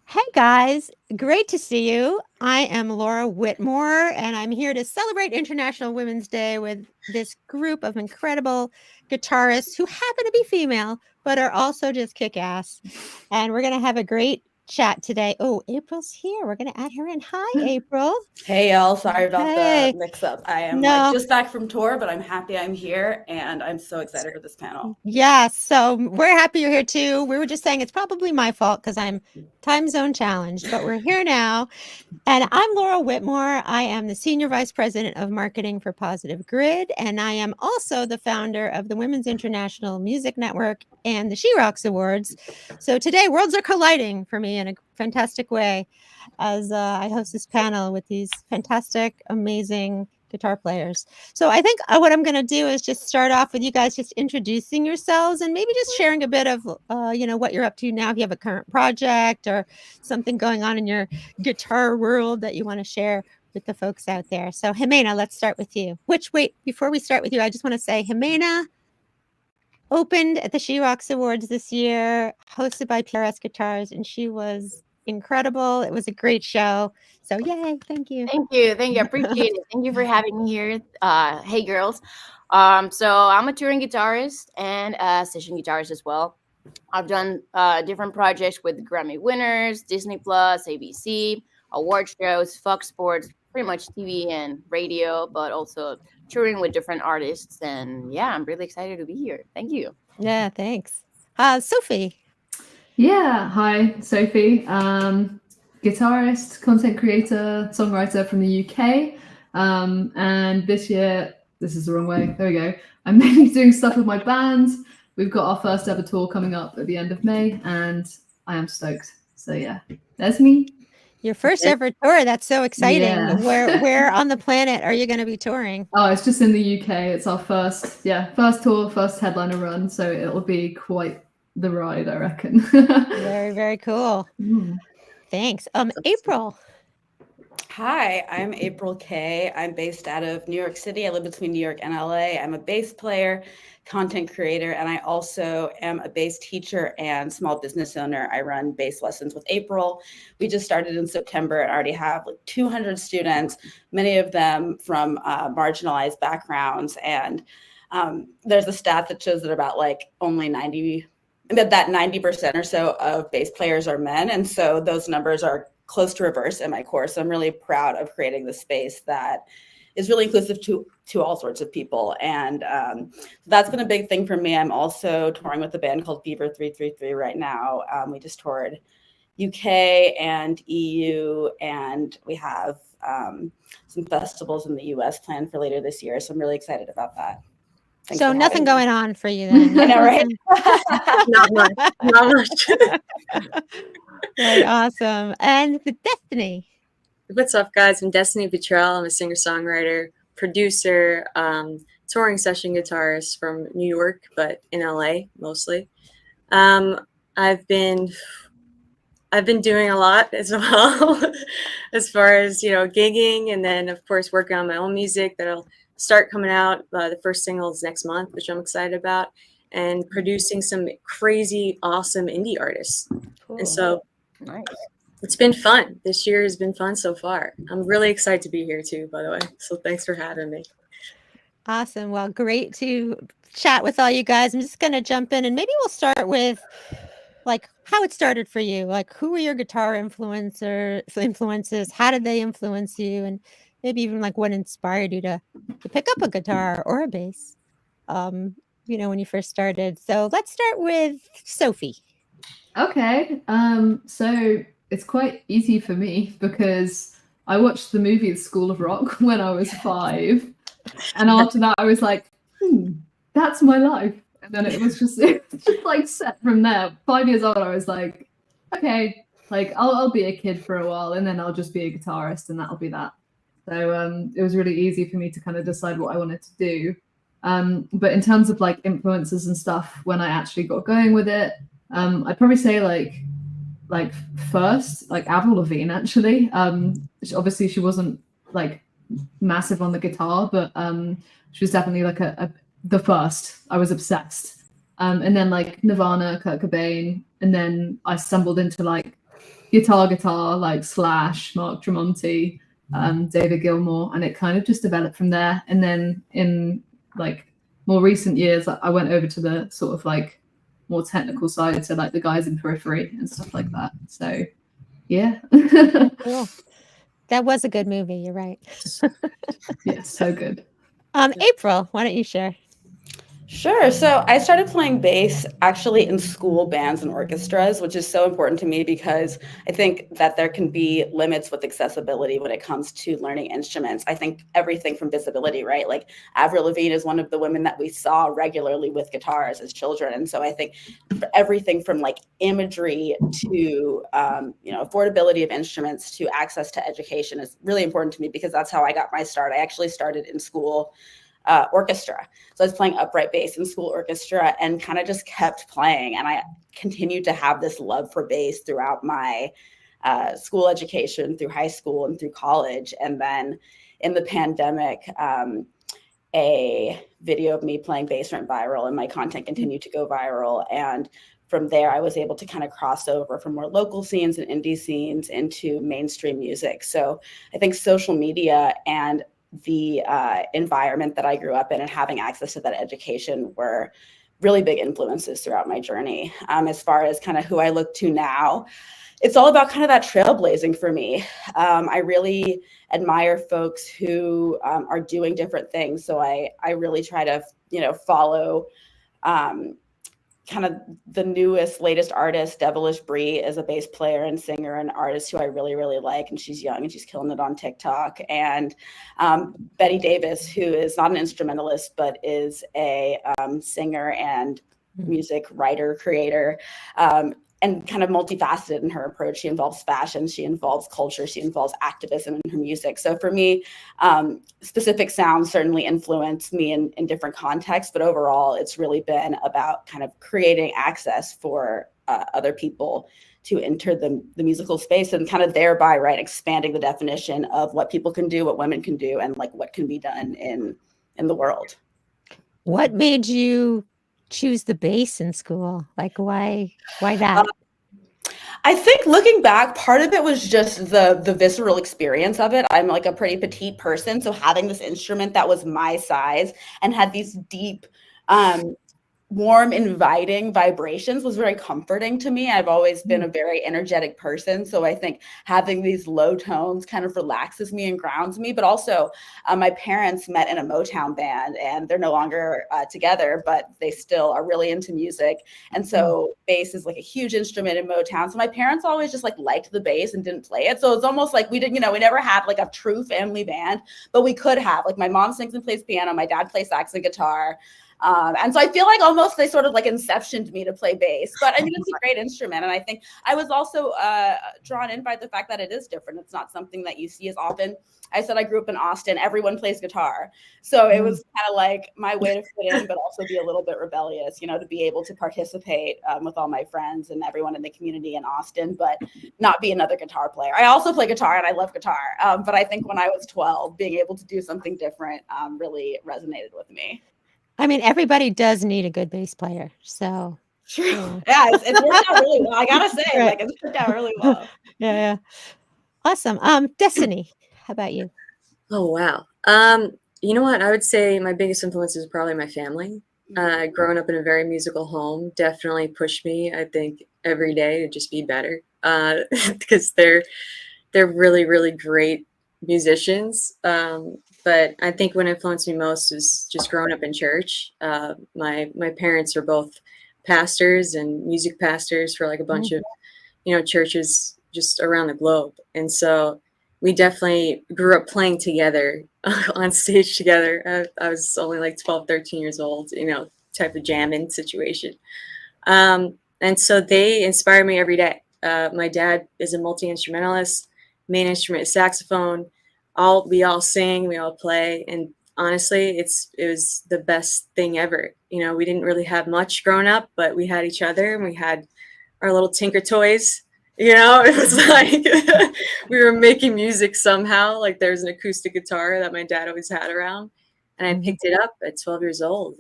Hey guys, great to see you. I am Laura Whitmore, and I'm here to celebrate International Women's Day with this group of incredible guitarists who happen to be female, but are also just kick ass. And we're going to have a great chat today. Oh, April's here. We're going to add her in. Hi, April. Hey y'all, sorry about Hey. the mix-up. I am No. just back from tour, but I'm happy I'm here, and I'm so excited for this panel. Yeah, so we're happy you're here too. We were just saying it's probably my fault because I'm time zone challenged, but we're here now. And I'm Laura Whitmore. I am the Senior Vice President of Marketing for Positive Grid, and I am also the founder of the Women's International Music Network and the She Rocks Awards. So today, worlds are colliding for me in a fantastic way as I host this panel with these fantastic, amazing guitar players. So I think what I'm going to do is just start off with you guys just introducing yourselves and maybe just sharing a bit of, what you're up to now, if you have a current project or something going on in your guitar world that you want to share with the folks out there. So Jimena, let's start with you. Before we start with you, I just want to say Jimena opened at the She Rocks Awards this year, hosted by PRS Guitarist, and she was incredible. It was a great show. So yay, thank you. Thank you. I appreciate it. Thank you for having me here. Hey girls. So I'm a touring guitarist and a session guitarist as well. I've done different projects with Grammy winners, Disney Plus, ABC, award shows, Fox Sports, pretty much TV and radio, but also touring with different artists. And yeah, I'm really excited to be here. Thank you. Yeah, thanks. Sophie. Yeah, hi, Sophie. Guitarist, content creator, songwriter from the UK. And this year, this is the wrong way. There we go. I'm mainly doing stuff with my band. We've got our first ever tour coming up at the end of May, and I am stoked. So yeah, there's me. Your first ever tour. That's so exciting. Yeah. Where on the planet are you going to be touring? Oh, it's just in the UK. It's our first tour, first headliner run. So it'll be quite the ride, I reckon. Very, very cool. Thanks. April. Hi, I'm April Kay. I'm based out of New York City. I live between New York and LA. I'm a bass player, content creator, and I also am a bass teacher and small business owner. I run bass lessons with April. We just started in September and already have like 200 students, many of them from marginalized backgrounds. And there's a stat that shows that about like only 90% or so of bass players are men. And so those numbers are close to reverse in my course. So I'm really proud of creating this space that is really inclusive to all sorts of people. And that's been a big thing for me. I'm also touring with a band called Fever 333 right now. We just toured UK and EU, and we have some festivals in the US planned for later this year. So I'm really excited about that. Thanks so nothing going on for you then. I know, right? Not much. Right, awesome. And the Destiny. What's up, guys? I'm Destiny Petrel. I'm a singer-songwriter, producer, touring session guitarist from New York, but in LA mostly. I've been doing a lot as well, as far as gigging, and then of course working on my own music that'll start coming out. The first single is next month, which I'm excited about, and producing some crazy, awesome indie artists. Cool. And so nice. It's been fun. This year has been fun so far. I'm really excited to be here too, by the way. So thanks for having me. Awesome. Well, great to chat with all you guys. I'm just going to jump in and maybe we'll start with like how it started for you. Like who were your guitar influences? How did they influence you? And maybe even like what inspired you to pick up a guitar or a bass, when you first started. So let's start with Sophie. Okay. So it's quite easy for me because I watched the movie The School of Rock when I was 5. And after that, I was like, that's my life. And then it was just like set from there. 5 years old, I was like, okay, like I'll be a kid for a while and then I'll just be a guitarist and that'll be that. So it was really easy for me to kind of decide what I wanted to do. But in terms of like influences and stuff, when I actually got going with it, I'd probably say like first, like Avril Lavigne actually. Obviously she wasn't like massive on the guitar, but she was definitely like the first. I was obsessed. And then like Nirvana, Kurt Cobain, and then I stumbled into like guitar, like Slash, Mark Tremonti, David Gilmour, and it kind of just developed from there. And then in like more recent years, I went over to the sort of like more technical side, so like the guys in Periphery and stuff like that. So yeah. Cool. That was a good movie. You're right. Yeah, so good. April, why don't you share? Sure. So I started playing bass actually in school bands and orchestras, which is so important to me because I think that there can be limits with accessibility when it comes to learning instruments. I think everything from visibility, right? Like Avril Lavigne is one of the women that we saw regularly with guitars as children. And so I think everything from like imagery to, affordability of instruments to access to education is really important to me because that's how I got my start. I actually started in school orchestra. So I was playing upright bass in school orchestra and kind of just kept playing. And I continued to have this love for bass throughout my school education, through high school and through college. And then in the pandemic, a video of me playing bass went viral and my content continued to go viral. And from there, I was able to kind of cross over from more local scenes and indie scenes into mainstream music. So I think social media and the environment that I grew up in and having access to that education were really big influences throughout my journey. As far as kind of who I look to now, it's all about kind of that trailblazing for me. I really admire folks who are doing different things. So I really try to, follow kind of the newest, latest artist. Devilish Brie is a bass player and singer and artist who I really, really like. And she's young and she's killing it on TikTok. And Betty Davis, who is not an instrumentalist, but is a singer and music writer, creator, and kind of multifaceted in her approach. She involves fashion, she involves culture, she involves activism in her music. So for me, specific sounds certainly influence me in different contexts, but overall, it's really been about kind of creating access for other people to enter the musical space and kind of thereby, right, expanding the definition of what people can do, what women can do, and like what can be done in the world. What made you choose the bass in school? Like why that? I think looking back, part of it was just the visceral experience of it. I'm like a pretty petite person, so having this instrument that was my size and had these deep, warm, inviting vibrations was very comforting to me. I've always been a very energetic person. So I think having these low tones kind of relaxes me and grounds me. But also my parents met in a Motown band and they're no longer together, but they still are really into music. And so bass is like a huge instrument in Motown. So my parents always just like liked the bass and didn't play it. So it's almost like we didn't, we never had like a true family band, but we could have. Like my mom sings and plays piano, my dad plays sax and guitar. And so I feel like almost they sort of like inceptioned me to play bass, but I mean, it's a great instrument. And I think I was also drawn in by the fact that it is different. It's not something that you see as often. I said I grew up in Austin, everyone plays guitar. So it was kind of like my way to fit in, but also be a little bit rebellious, to be able to participate with all my friends and everyone in the community in Austin, but not be another guitar player. I also play guitar and I love guitar. But I think when I was 12, being able to do something different really resonated with me. I mean, everybody does need a good bass player. So true. Yeah, it's worked out really well. I gotta say, like it's worked out really well. Yeah. Awesome. Destiny, how about you? Oh wow. You know what? I would say my biggest influence is probably my family. Growing up in a very musical home definitely pushed me, I think, every day to just be better. Because they're really, really great musicians. But I think what influenced me most is just growing up in church. My parents are both pastors and music pastors for like a bunch of, churches just around the globe. And so we definitely grew up playing together on stage together. I was only like 12, 13 years old, type of jamming situation. And so they inspire me every day. My dad is a multi-instrumentalist, main instrument is saxophone. We all sing, we all play, and honestly, it was the best thing ever. We didn't really have much growing up, but we had each other and we had our little tinker toys. It was like we were making music somehow. Like there's an acoustic guitar that my dad always had around, and I picked it up at 12 years old.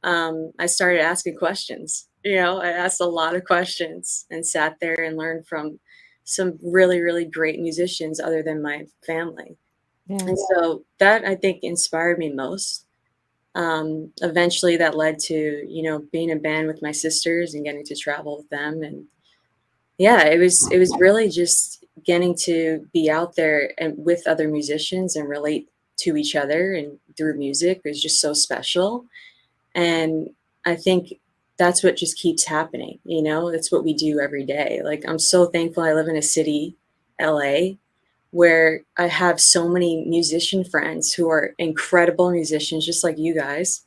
And I started asking questions. I asked a lot of questions and sat there and learned from some really, really great musicians other than my family. Yeah. And so that, I think, inspired me most. Eventually that led to, you know, being in a band with my sisters and getting to travel with them. And yeah, it was really just getting to be out there and with other musicians and relate to each other and through music is just so special. And I think that's what just keeps happening, you know, it's what we do every day. Like, I'm so thankful I live in a city, LA, where I have so many musician friends who are incredible musicians, just like you guys,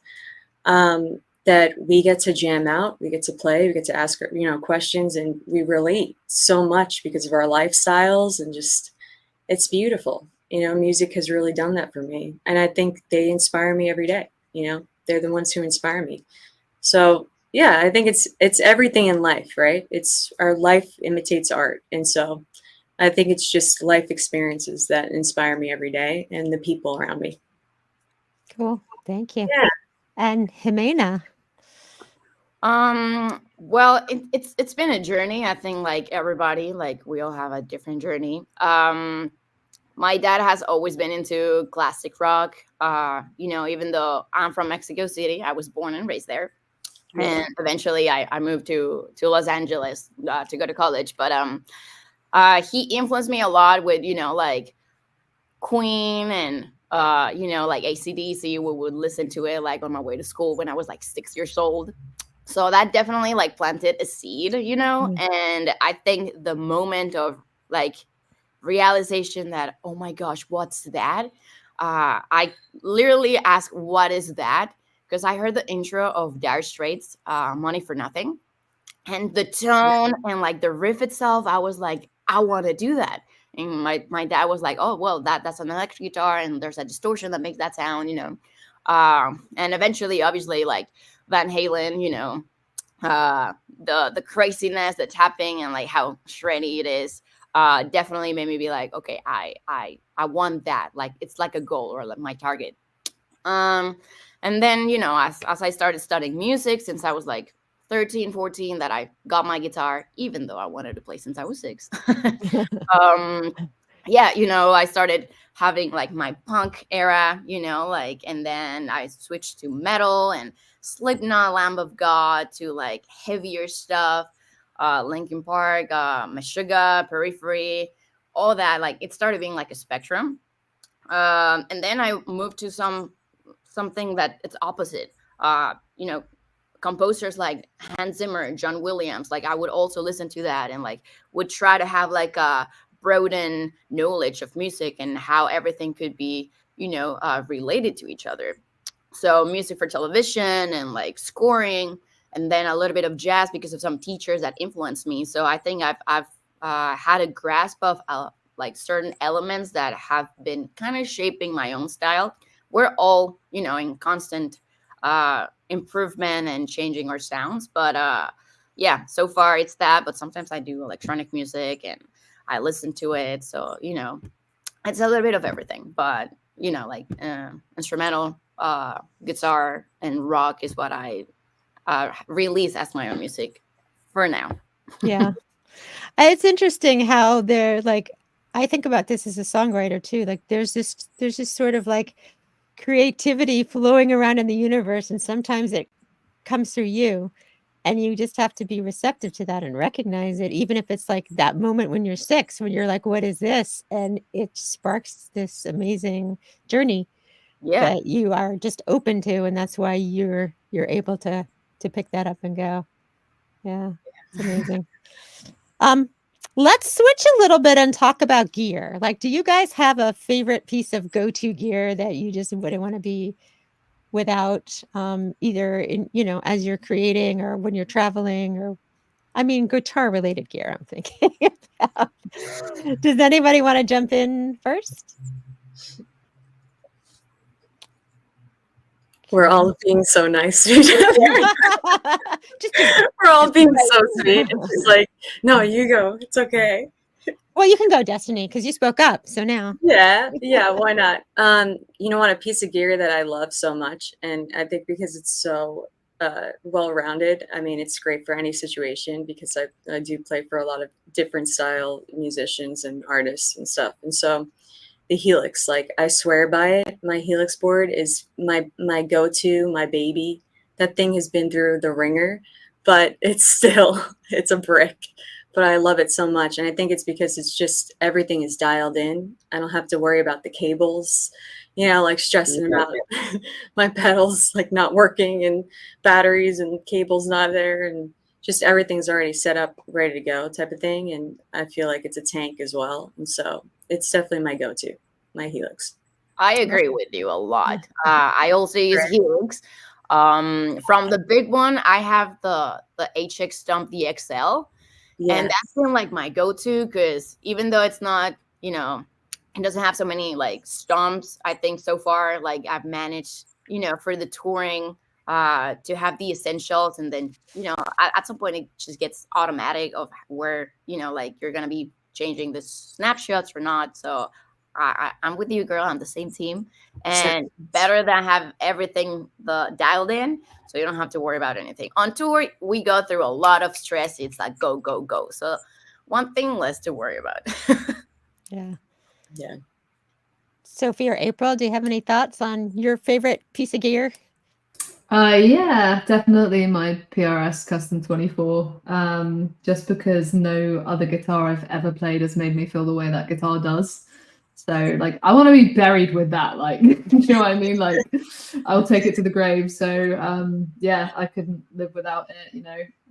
that we get to jam out, we get to play, we get to ask, you know, questions, and we relate so much because of our lifestyles, and just, it's beautiful. You know, music has really done that for me. And I think they inspire me every day. You know, they're the ones who inspire me. So yeah, I think it's everything in life, right? It's our life imitates art. And so I think it's just life experiences that inspire me every day and the people around me. Cool. Thank you. Yeah. And Jimena. Well, it's been a journey. I think like everybody, like we all have a different journey. My dad has always been into classic rock. You know, even though I'm from Mexico City, I was born and raised there. And eventually I moved to Los Angeles to go to college. But he influenced me a lot with, you know, like Queen and you know, like AC/DC. We would listen to it like on my way to school when I was like 6 years old. So that definitely like planted a seed, you know. And I think the moment of like realization that, oh my gosh, what's that? I literally asked, what is that? Because I heard the intro of Dire Straits, Money for Nothing. And the tone and like the riff itself, I was like, I want to do that. And my dad was like, oh, well, that's an electric guitar and there's a distortion that makes that sound, you know. And eventually, obviously, like Van Halen, you know, the craziness, the tapping, and like how shreddy it is, definitely made me be like, okay, I want that. Like it's like a goal or like my target. And then, you know, as I started studying music since I was like 13, 14, that I got my guitar, even though I wanted to play since I was 6. Yeah, you know, I started having like my punk era, you know, like, and then I switched to metal and Slipknot, Lamb of God, to like heavier stuff, Linkin Park, Meshuggah, Periphery, all that. Like it started being like a spectrum. And then I moved to something that it's opposite. You know, composers like Hans Zimmer, John Williams. Like I would also listen to that and like would try to have like a broaden knowledge of music and how everything could be, you know, related to each other. So music for television and like scoring, and then a little bit of jazz because of some teachers that influenced me. So I think I've had a grasp of like certain elements that have been kind of shaping my own style. We're all, you know, in constant improvement and changing our sounds. But yeah, so far it's that. But sometimes I do electronic music and I listen to it. So, you know, it's a little bit of everything. But, you know, like instrumental, guitar, and rock is what I release as my own music for now. Yeah. It's interesting how they're like, I think about this as a songwriter too. Like there's this sort of like creativity flowing around in the universe, and sometimes it comes through you, and you just have to be receptive to that and recognize it, even if it's like that moment when you're 6, when you're like, what is this? And it sparks this amazing journey that you are just open to, and that's why you're able to pick that up and go. Yeah, it's amazing. Let's switch a little bit and talk about gear. Like, do you guys have a favorite piece of go-to gear that you just wouldn't want to be without, either in, you know, as you're creating or when you're traveling, or I mean guitar related gear I'm thinking about. Does anybody want to jump in first? We're all being so nice to each other. We're all being so sweet. It's just like, no, you go. It's okay. Well, you can go, Destiny, because you spoke up. So now. Yeah, why not? You know what? A piece of gear that I love so much, and I think because it's so well-rounded. I mean, it's great for any situation because I do play for a lot of different style musicians and artists and stuff. And so the Helix, like I swear by it. My Helix board is my go-to, my baby. That thing has been through the ringer, but it's a brick. But I love it so much. And I think it's because it's just everything is dialed in. I don't have to worry about the cables, like stressing about my pedals like not working and batteries and cables not there, and just everything's already set up, ready to go type of thing. And I feel like it's a tank as well. And so it's definitely my go-to, my Helix. I agree with you a lot. I also use Helix. From the big one, I have the HX Stump, the XL. Yes. And that's been like my go-to because even though it's not, it doesn't have so many like stomps, I think so far, like I've managed, for the touring to have the essentials. And then, at some point it just gets automatic of where, like you're going to be changing the snapshots or not. So I'm with you, girl. I'm the same team. And better than have everything dialed in, so you don't have to worry about anything. On tour, we go through a lot of stress. It's like go, go, go. So one thing less to worry about. Yeah. Yeah. Sophie or April, do you have any thoughts on your favorite piece of gear? Yeah, definitely my PRS Custom 24. Just because no other guitar I've ever played has made me feel the way that guitar does. So like I want to be buried with that, like you know what I mean? Like I'll take it to the grave. So yeah, I couldn't live without it,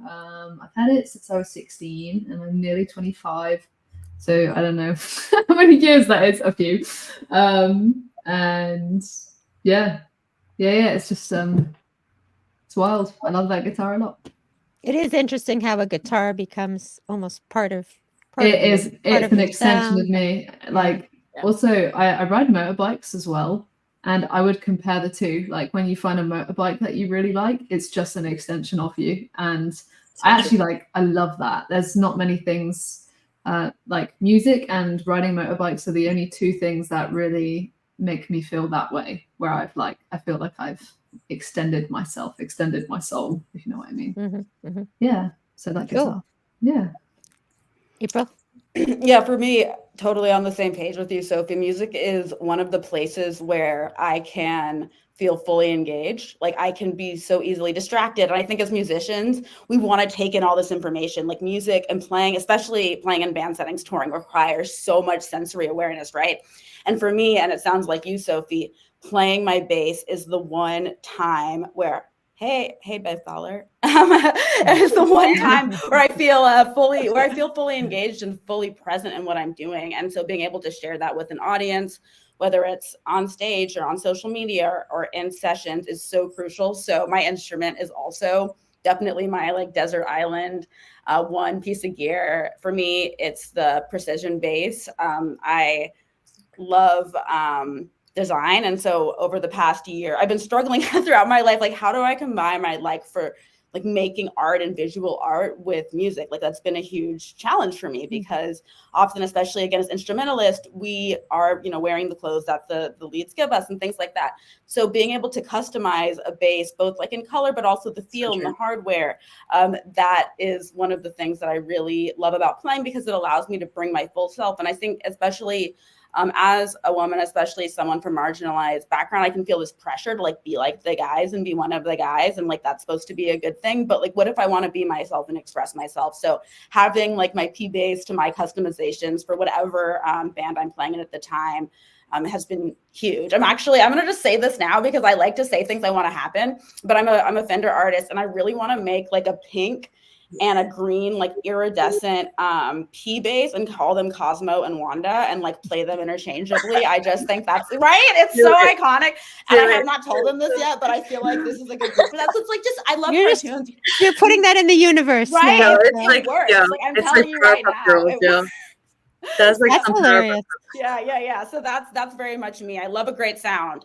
I've had it since I was 16 and I'm nearly 25. So I don't know how many years that is, a few. And yeah, it's just it's wild. I love that guitar a lot. It is interesting how a guitar becomes almost part of It's an your extension sound. of me. Like also I ride motorbikes as well, and I would compare the two. Like when you find a motorbike that you really like, it's just an extension of you. And I love that. There's not many things like music and riding motorbikes are the only two things that really make me feel that way, where I feel like I've extended my soul, if you know what I mean. Mm-hmm. Yeah. So that guitar. Yeah. April? Yeah, for me, totally on the same page with you, Sophie. Music is one of the places where I can feel fully engaged. Like I can be so easily distracted. And I think as musicians, we want to take in all this information. Like music and playing, especially playing in band settings, touring requires so much sensory awareness, right? And for me, and it sounds like you, Sophie, playing my bass is the one time where hey, Beth Dollar. It's the one time where I feel fully engaged and fully present in what I'm doing. And so being able to share that with an audience, whether it's on stage or on social media or in sessions, is so crucial. So my instrument is also definitely my like desert island one piece of gear. For me, it's the precision bass. I love design. And so over the past year, I've been struggling throughout my life, like how do I combine my like for like making art and visual art with music? Like that's been a huge challenge for me because often, especially again as instrumentalists, we are, wearing the clothes that the leads give us and things like that. So being able to customize a bass, both like in color, but also the feel and the hardware, that is one of the things that I really love about playing because it allows me to bring my full self. And I think especially as a woman, especially someone from marginalized background, I can feel this pressure to like be like the guys and be one of the guys. And like, that's supposed to be a good thing. But like, what if I want to be myself and express myself? So having like my P bass to my customizations for whatever band I'm playing in at the time has been huge. I'm going to just say this now because I like to say things I want to happen, but I'm a Fender artist and I really want to make like a pink and a green like iridescent P bass and call them Cosmo and Wanda and like play them interchangeably. I just think that's right. It's so iconic. And I have not told them this yet, but I feel like this is like a good for that. So it's like I love cartoons. You're putting that in the universe. Right. Now. It works. Like I'm telling you right now. That's hilarious. Yeah. So that's very much me. I love a great sound.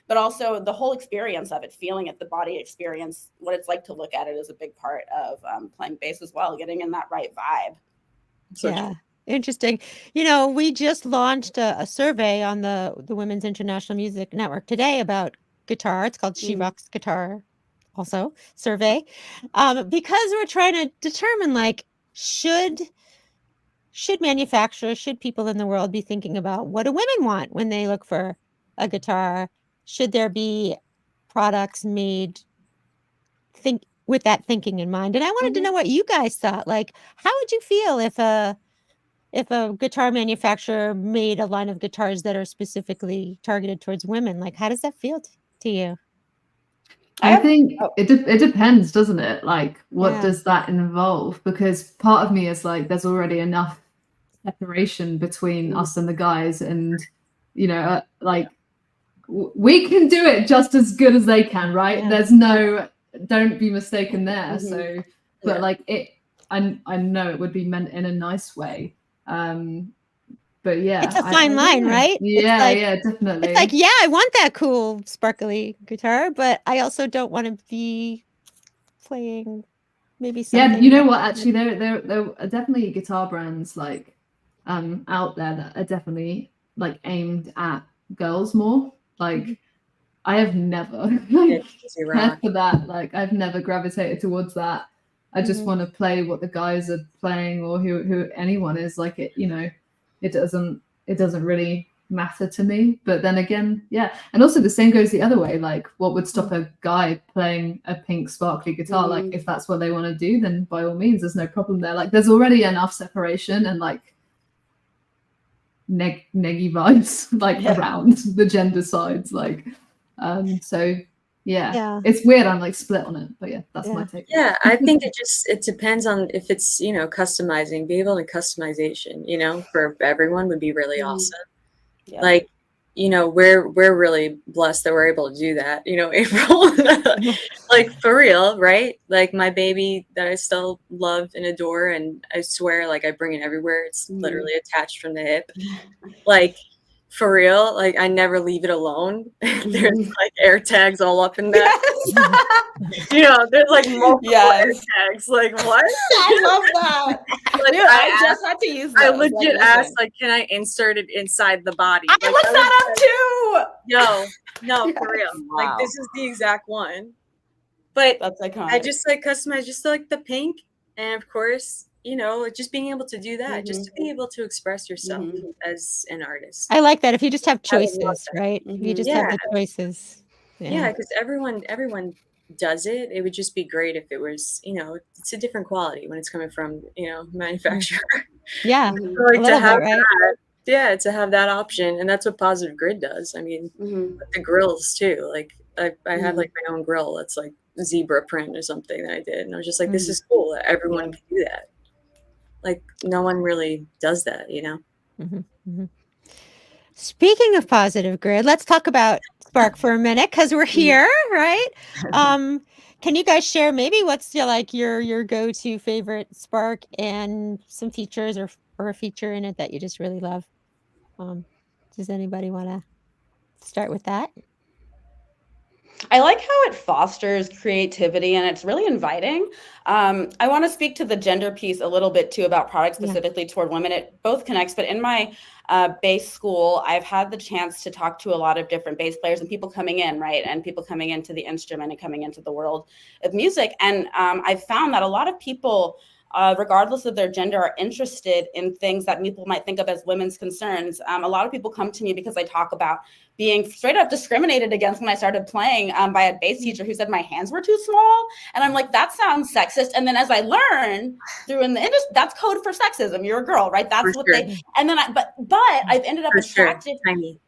But also the whole experience of it, feeling it, the body experience, what it's like to look at it is a big part of playing bass as well, getting in that right vibe. Yeah, interesting. We just launched a survey on the Women's International Music Network today about guitar. It's called She Rocks Guitar. also survey, because we're trying to determine, like, should manufacturers, should people in the world be thinking about what do women want when they look for a guitar? Should there be products made with that thinking in mind? And I wanted to know what you guys thought. Like, how would you feel if a guitar manufacturer made a line of guitars that are specifically targeted towards women? Like, how does that feel to you? I think it depends, doesn't it? Like, what Yeah. does that involve? Because part of me is like, there's already enough separation between us and the guys, and you know, like we can do it just as good as they can, right? Yeah. There's no, don't be mistaken there. So, but like I know it would be meant in a nice way. But yeah, It's a fine line, right? Yeah, like, yeah, definitely. It's like, yeah, I want that cool sparkly guitar, but I also don't want to be playing maybe something. Yeah, you know what? Actually, there are definitely guitar brands like out there that are definitely like aimed at girls more. Like, I have never cared for that. Like, I've never gravitated towards that. I just want to play what the guys are playing, or who anyone is. Like, it, you know, it doesn't really matter to me. But then again, yeah, and also the same goes the other way. Like, what would stop a guy playing a pink sparkly guitar? Like, if that's what they want to do, then by all means, there's no problem there. Like, there's already enough separation and like neggy vibes like around the gender sides. Like, so yeah, it's weird. I'm like split on it, but yeah, that's my take. Yeah, I think it depends on if it's, you know, customizing, be able to customization, you know, for everyone would be really awesome. Yeah. Like, you know, we're really blessed that we're able to do that, you know, April. Like, for real, right? Like, my baby that I still love and adore, and I swear, like, I bring it everywhere. It's literally attached from the hip. Like, for real, like, I never leave it alone. There's like air tags all up in there. You know, there's like multiple air tags. Like, what? I love that. Like, dude, I just had to use those. I legit asked, like, can I insert it inside the body? I like, looked that up too. No, for real. Wow. Like, this is the exact one. But that's iconic. I just like customize just like the pink, and of course, you know, just being able to do that, just to be able to express yourself as an artist. I like that. If you just have choices, right? You just have the choices. Yeah, because everyone does it. It would just be great if it was, you know, it's a different quality when it's coming from, you know, manufacturer. Yeah. Like, to have that, yeah, to have that option. And that's what Positive Grid does. I mean, the grills too. Like, I have like my own grill that's like zebra print or something that I did, and I was just like, this is cool that everyone can do that. Like, no one really does that, you know. Speaking of Positive Grid, let's talk about Spark for a minute, because we're here, right? Can you guys share maybe what's your go-to favorite Spark and some features or a feature in it that you just really love? Does anybody want to start with that? I like how it fosters creativity and it's really inviting. I want to speak to the gender piece a little bit too about products specifically toward women. It both connects, but in my bass school, I've had the chance to talk to a lot of different bass players and people coming in, right? And people coming into the instrument and coming into the world of music. And I've found that a lot of people, regardless of their gender, are interested in things that people might think of as women's concerns. A lot of people come to me because I talk about being straight up discriminated against when I started playing by a bass teacher who said my hands were too small. And I'm like, that sounds sexist. And then as I learn through in the industry, that's code for sexism. You're a girl, right? That's what they, and then but I've ended up attracted. Tiny.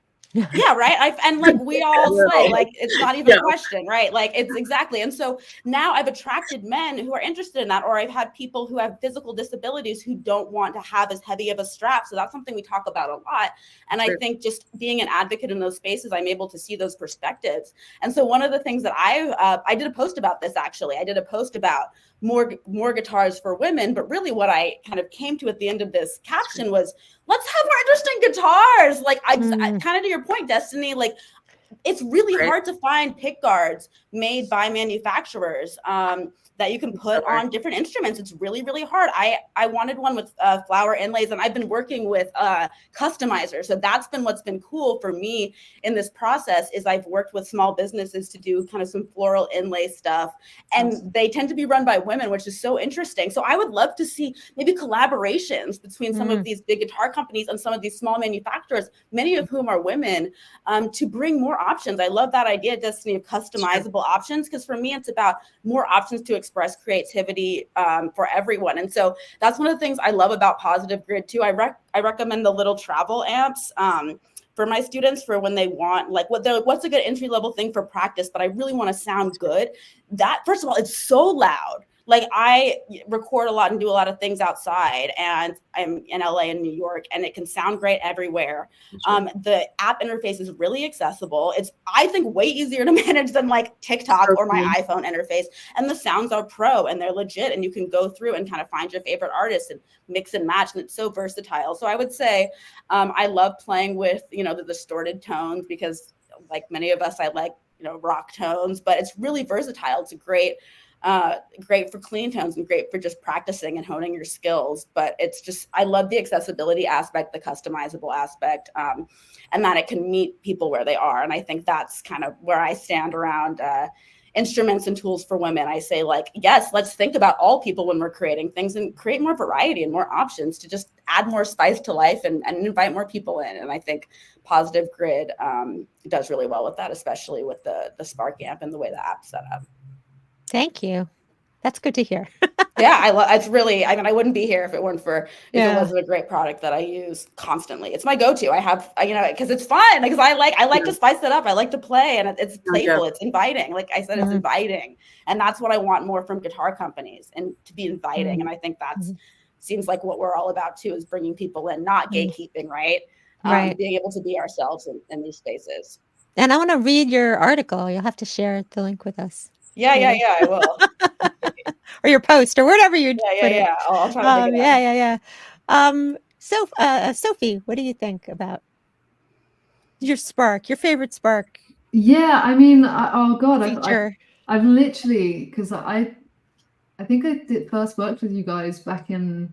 Yeah, right. And like we all say, like it's not even a question, right? Like it's exactly. And so now I've attracted men who are interested in that, or I've had people who have physical disabilities who don't want to have as heavy of a strap. So that's something we talk about a lot. And I think just being an advocate in those spaces, I'm able to see those perspectives. And so one of the things that I did a post about this, actually. I did a post about more guitars for women, but really what I kind of came to at the end of this caption was, let's have more interesting guitars. Like I kind of to your point, Destiny, like it's really Right. hard to find pick guards made by manufacturers that you can put on different instruments. It's really, really hard. I wanted one with flower inlays, and I've been working with customizers. So that's been what's been cool for me in this process is I've worked with small businesses to do kind of some floral inlay stuff, and they tend to be run by women, which is so interesting. So I would love to see maybe collaborations between some of these big guitar companies and some of these small manufacturers, many of whom are women, to bring more options. I love that idea, Destiny, of customizable options, because for me, it's about more options to express creativity for everyone. And so that's one of the things I love about Positive Grid too. I recommend the little travel amps for my students for when they want, like, what's a good entry level thing for practice, but I really want to sound good. That, first of all, it's so loud. Like, I record a lot and do a lot of things outside, and I'm in LA and New York, and it can sound great everywhere. The app interface is really accessible. It's, I think, way easier to manage than like TikTok or my iPhone interface. And the sounds are pro and they're legit, and you can go through and kind of find your favorite artists and mix and match, and it's so versatile. So I would say I love playing with, the distorted tones, because like many of us, I like, rock tones, but it's really versatile. It's a great for clean tones and great for just practicing and honing your skills. But it's just, I love the accessibility aspect, the customizable aspect, and that it can meet people where they are. And I think that's kind of where I stand around instruments and tools for women. I say, like, yes, let's think about all people when we're creating things and create more variety and more options to just add more spice to life and invite more people in. And I think Positive Grid does really well with that, especially with the Spark amp and the way the app's set up. Thank you. That's good to hear. Yeah, it's really, I mean, I wouldn't be here if it weren't for, if it wasn't a great product that I use constantly. It's my go-to. I have, because it's fun, because I like to spice it up. I like to play, and it's playful. It's inviting. Like I said, it's inviting. And that's what I want more from guitar companies, and to be inviting. And I think that's seems like what we're all about too, is bringing people in, not gatekeeping, right? Being able to be ourselves in these spaces. And I want to read your article. You'll have to share the link with us. Yeah, I will. Or your post, or whatever you put it. I'll try to dig it out. So, Sophie, what do you think about your Spark, your favorite Spark? Yeah, I mean, oh God, I've literally, because I think I first worked with you guys back in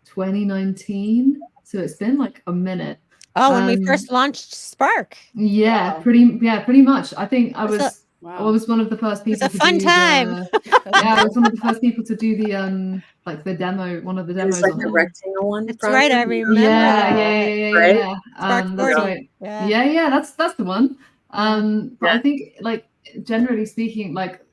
2019, so it's been like a minute. Oh, when we first launched Spark. Yeah, wow. pretty much. I think I was. Wow. I was one of the first people. It was a fun time. I was one of the first people to do the like the demo, one of the demos. It's like the rectangle one. That's right, I remember. Yeah. Right? Yeah. That's the one. But I think, like, generally speaking, like,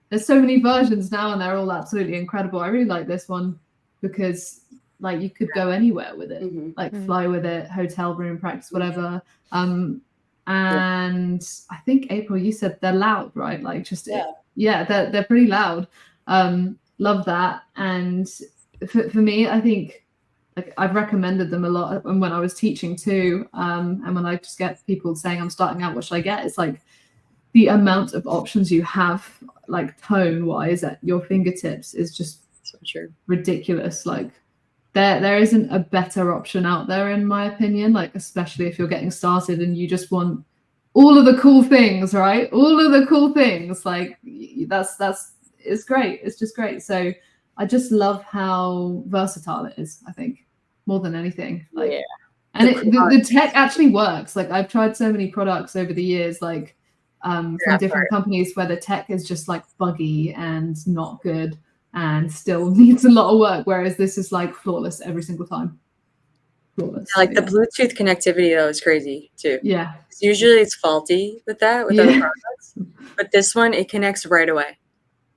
there's so many versions now, and they're all absolutely incredible. I really like this one because, like, you could go anywhere with it, like fly with it, hotel room, practice, whatever. And I think, April, you said they're loud, right? Like, just they're pretty loud. Love that. And for me, I think, like, I've recommended them a lot, and when I was teaching too, and when I just get people saying I'm starting out, what should I get? It's like the amount of options you have, like tone wise, at your fingertips is just so true. Ridiculous. Like, there isn't a better option out there, in my opinion, like, especially if you're getting started and you just want all of the cool things, right? All of the cool things, like, it's great. It's just great. So I just love how versatile it is, I think, more than anything. Like, and the tech actually works. Like, I've tried so many products over the years, like from different companies, where the tech is just like buggy and not good and still needs a lot of work, whereas this is like flawless every single time. Flawless. Like the Bluetooth connectivity, though, is crazy too. Yeah. Usually it's faulty with other products, but this one, it connects right away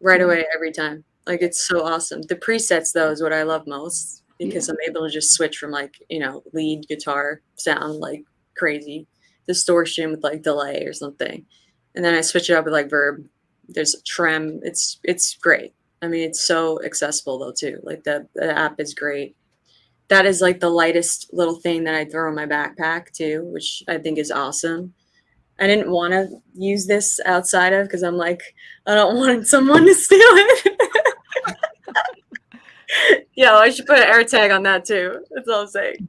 every time. Like, it's so awesome. The presets, though, is what I love most, because I'm able to just switch from, like, lead guitar sound like crazy, distortion with like delay or something, and then I switch it up with like verb. There's a trem. It's great. I mean, it's so accessible though too. Like, the app is great. That is like the lightest little thing that I throw in my backpack too, which I think is awesome. I didn't want to use this outside of, because I'm like, I don't want someone to steal it. Yeah, I should put an air tag on that too. That's all I'm saying.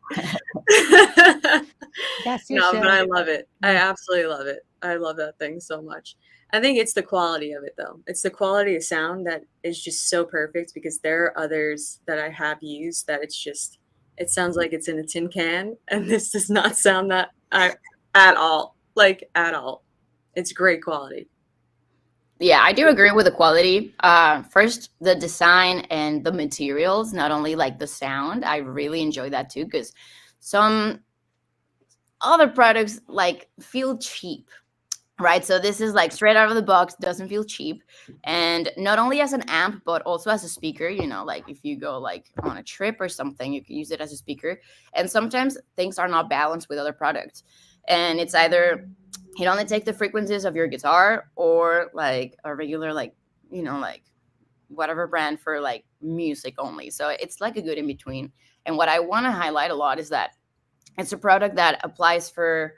Yes, no, but I love it. I absolutely love it. I love that thing so much. I think it's the quality of it, though. It's the quality of sound that is just so perfect, because there are others that I have used that it sounds like it's in a tin can, and this does not sound that at all. Like, at all. It's great quality. Yeah, I do agree with the quality. First, the design and the materials, not only like the sound. I really enjoy that too, because some other products like feel cheap, right? So this is like straight out of the box, doesn't feel cheap. And not only as an amp, but also as a speaker, like if you go like on a trip or something, you can use it as a speaker. And sometimes things are not balanced with other products. And it's either it only takes the frequencies of your guitar, or like a regular, like, like whatever brand for like music only. So it's like a good in between. And what I want to highlight a lot is that it's a product that applies for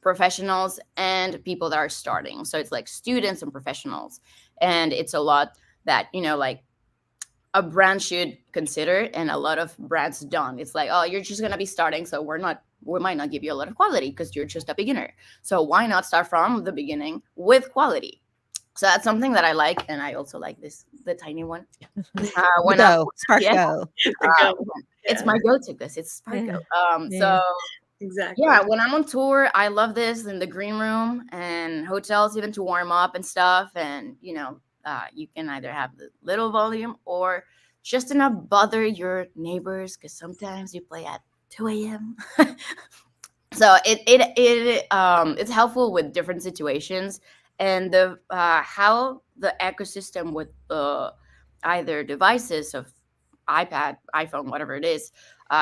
professionals and people that are starting. So it's like students and professionals. And it's a lot that, like a brand should consider, and a lot of brands don't. It's like, oh, you're just going to be starting, so we might not give you a lot of quality because you're just a beginner. So why not start from the beginning with quality? So that's something that I like. And I also like the tiny one. Spark Go. It's my go-to, because it's Spark Go. So exactly. yeah, when I'm on tour, I love this in the green room and hotels, even to warm up and stuff. And, you can either have the little volume or just enough bother your neighbors, because sometimes you play at 2 a.m. So it's helpful with different situations, and the how the ecosystem with either devices of iPad, iPhone, whatever it is,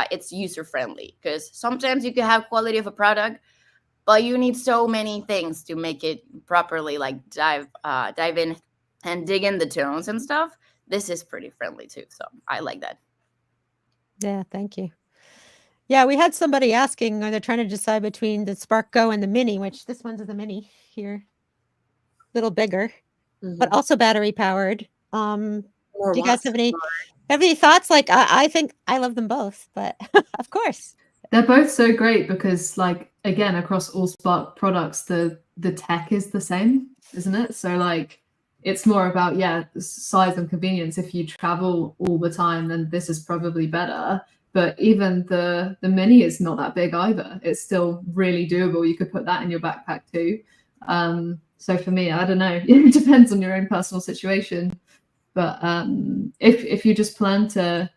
it's user friendly, because sometimes you can have quality of a product, but you need so many things to make it properly, like dive in and dig in the tones and stuff. This is pretty friendly too, so I like that. Yeah, thank you. Yeah, we had somebody asking, or they're trying to decide between the Spark Go and the Mini, which this one's the Mini here, a little bigger, but also battery powered. Do you guys have any thoughts? Like, I think I love them both, but of course. They're both so great because, like, again, across all Spark products, the tech is the same, isn't it? So like, it's more about, size and convenience. If you travel all the time, then this is probably better. But even the Mini is not that big either. It's still really doable. You could put that in your backpack too. So for me, I don't know. It depends on your own personal situation. But if you just plan to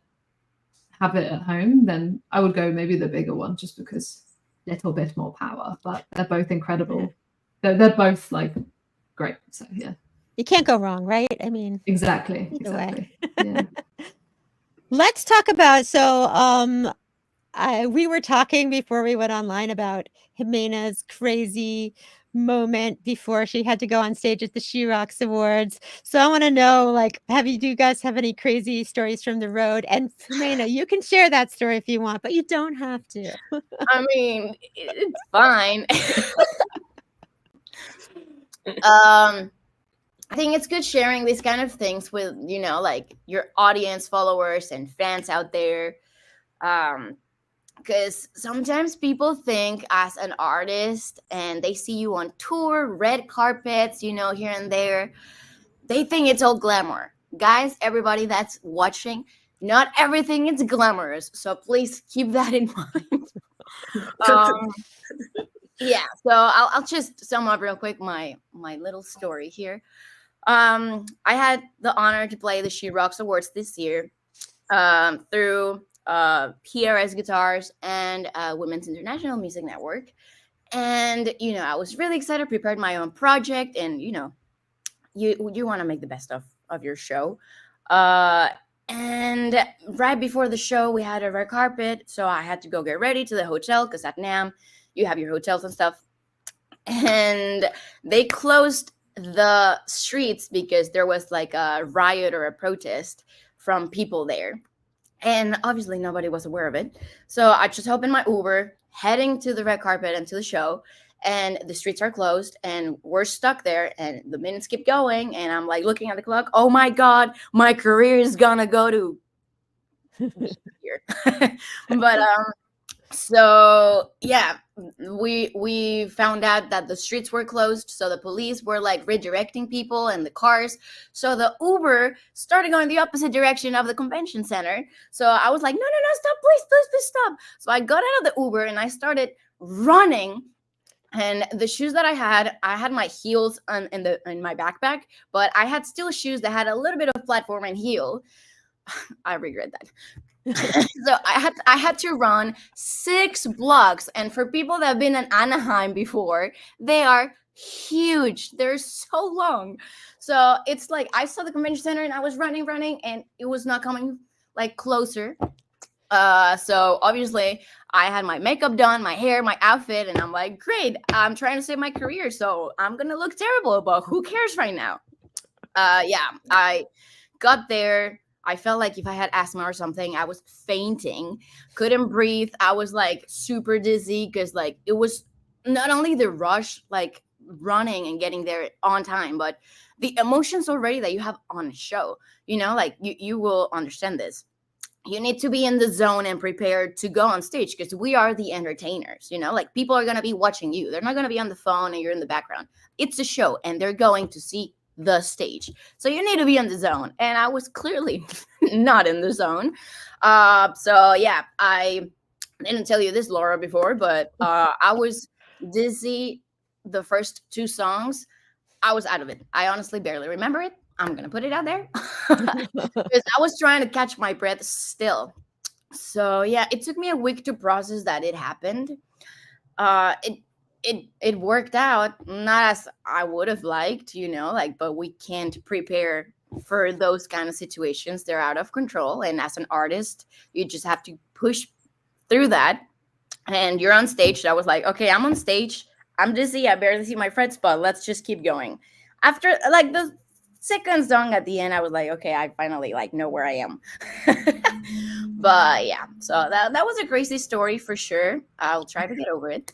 have it at home, then I would go maybe the bigger one, just because a little bit more power. But they're both incredible. They're both like great. So yeah. You can't go wrong, right? I mean, exactly. Yeah. Let's talk about, we were talking before we went online about Jimena's crazy moment before she had to go on stage at the She Rocks Awards. So I want to know, like, do you guys have any crazy stories from the road? And Jimena, you can share that story if you want, but you don't have to. I mean, it's fine. I think it's good sharing these kind of things with, like your audience, followers, and fans out there. Because sometimes people think as an artist and they see you on tour, red carpets, here and there, they think it's all glamour. Guys, everybody that's watching, not everything is glamorous. So please keep that in mind. Yeah, so I'll just sum up real quick my little story here. I had the honor to play the She Rocks Awards this year through PRS Guitarist and Women's International Music Network. And, I was really excited, prepared my own project, and, you want to make the best of your show. And right before the show, we had a red carpet, so I had to go get ready to the hotel, because at NAMM, you have your hotels and stuff. And they closed the streets because there was like a riot or a protest from people there. And obviously nobody was aware of it. So I just hop in my Uber, heading to the red carpet and to the show. And the streets are closed and we're stuck there. And the minutes keep going. And I'm like looking at the clock. Oh my God, my career is gonna go to here. But So yeah, we found out that the streets were closed, so the police were like redirecting people and the cars. So the Uber started going the opposite direction of the convention center. So I was like, no, stop, please stop. So I got out of the Uber and I started running. And the shoes that I had my heels in my backpack, but I had still shoes that had a little bit of platform and heel. I regret that. So I had to run 6 blocks, and for people that have been in Anaheim before, they are huge. They're so long. So it's like I saw the convention center and I was running, and it was not coming like closer. So obviously I had my makeup done, my hair, my outfit, and I'm like, great, I'm trying to save my career, so I'm gonna look terrible, but who cares right now? Yeah, I got there. I felt like if I had asthma or something, I was fainting, couldn't breathe. I was like super dizzy because like it was not only the rush, like running and getting there on time, but the emotions already that you have on a show. You know, like you will understand this. You need to be in the zone and prepared to go on stage because we are the entertainers, you know, like people are going to be watching you. They're not going to be on the phone and you're in the background. It's a show and they're going to see the stage. So you need to be in the zone. And I was clearly not in the zone. So yeah, I didn't tell you this, Laura, before, but I was dizzy the first 2 songs. I was out of it. I honestly barely remember it. I'm going to put it out there because I was trying to catch my breath still. So yeah, it took me a week to process that it happened. It worked out, not as I would have liked, you know, like, but we can't prepare for those kind of situations. They're out of control. And as an artist, you just have to push through that. And you're on stage. So I was like, okay, I'm on stage. I'm dizzy. I barely see my fret spot. Let's just keep going. After like the second song at the end, I was like, okay, I finally like know where I am. But yeah, so that was a crazy story for sure. I'll try to get over it.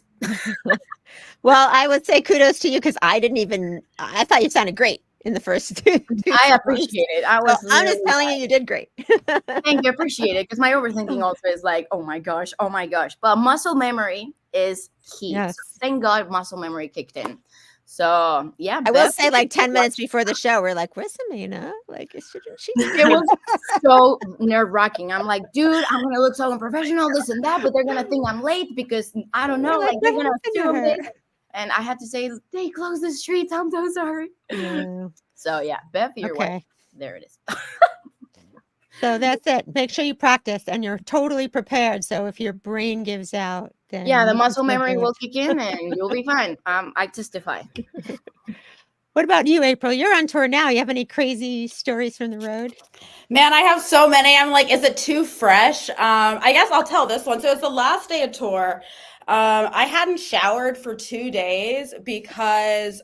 Well, I would say kudos to you because I thought you sounded great in the first 2 I songs. appreciate it. I'm just telling you did great. Thank you, appreciate it. Because my overthinking also is like, oh my gosh. But muscle memory is key. Yes. So thank God muscle memory kicked in. So yeah, I will say like 10 minutes before the show, we're like, where's Jimena? Like, shouldn't she? It was so nerve-wracking. I'm like, dude, I'm gonna look so unprofessional, this and that, but they're gonna think I'm late because I don't know, like they're gonna assume this. And I had to say, they closed the streets. I'm so sorry. Yeah. So yeah, Bev, you're Okay. right. There it is. So that's it. Make sure you practice and you're totally prepared. So if your brain gives out, then Yeah, the you can muscle still memory do will it. kick in and you'll be fine. I testify. What about you, April? You're on tour now. You have any crazy stories from the road? Man, I have so many. I'm like, is it too fresh? I guess I'll tell this one. So it's the last day of tour. I hadn't showered for 2 days because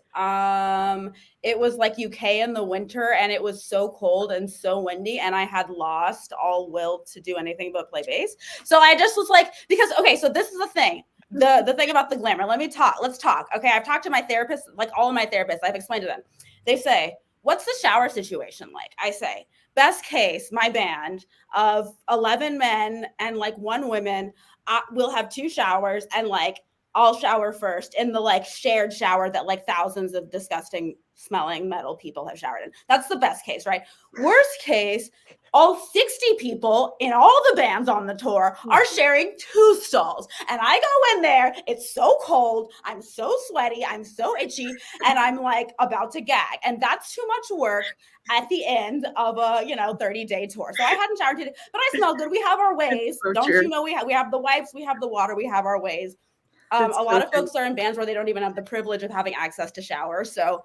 it was like UK in the winter and it was so cold and so windy and I had lost all will to do anything but play bass. So I just was like, because, okay, so this is the thing. The thing about the glamour. Let's talk. Okay, I've talked to my therapist, like all of my therapists. I've explained to them. They say, what's the shower situation like? I say, best case, my band of 11 men and like 1 woman will have 2 showers and like I'll shower first in the like shared shower that like thousands of disgusting smelling metal people have showered in. That's the best case, right? Worst case, all 60 people in all the bands on the tour are sharing 2 stalls. And I go in there, it's so cold, I'm so sweaty, I'm so itchy, and I'm like about to gag. And that's too much work at the end of a 30-day tour. So I hadn't showered today, but I smell good. We have our ways. So Don't true. you know we have the wipes, we have the water, we have our ways. A lot of folks are in bands where they don't even have the privilege of having access to showers. So,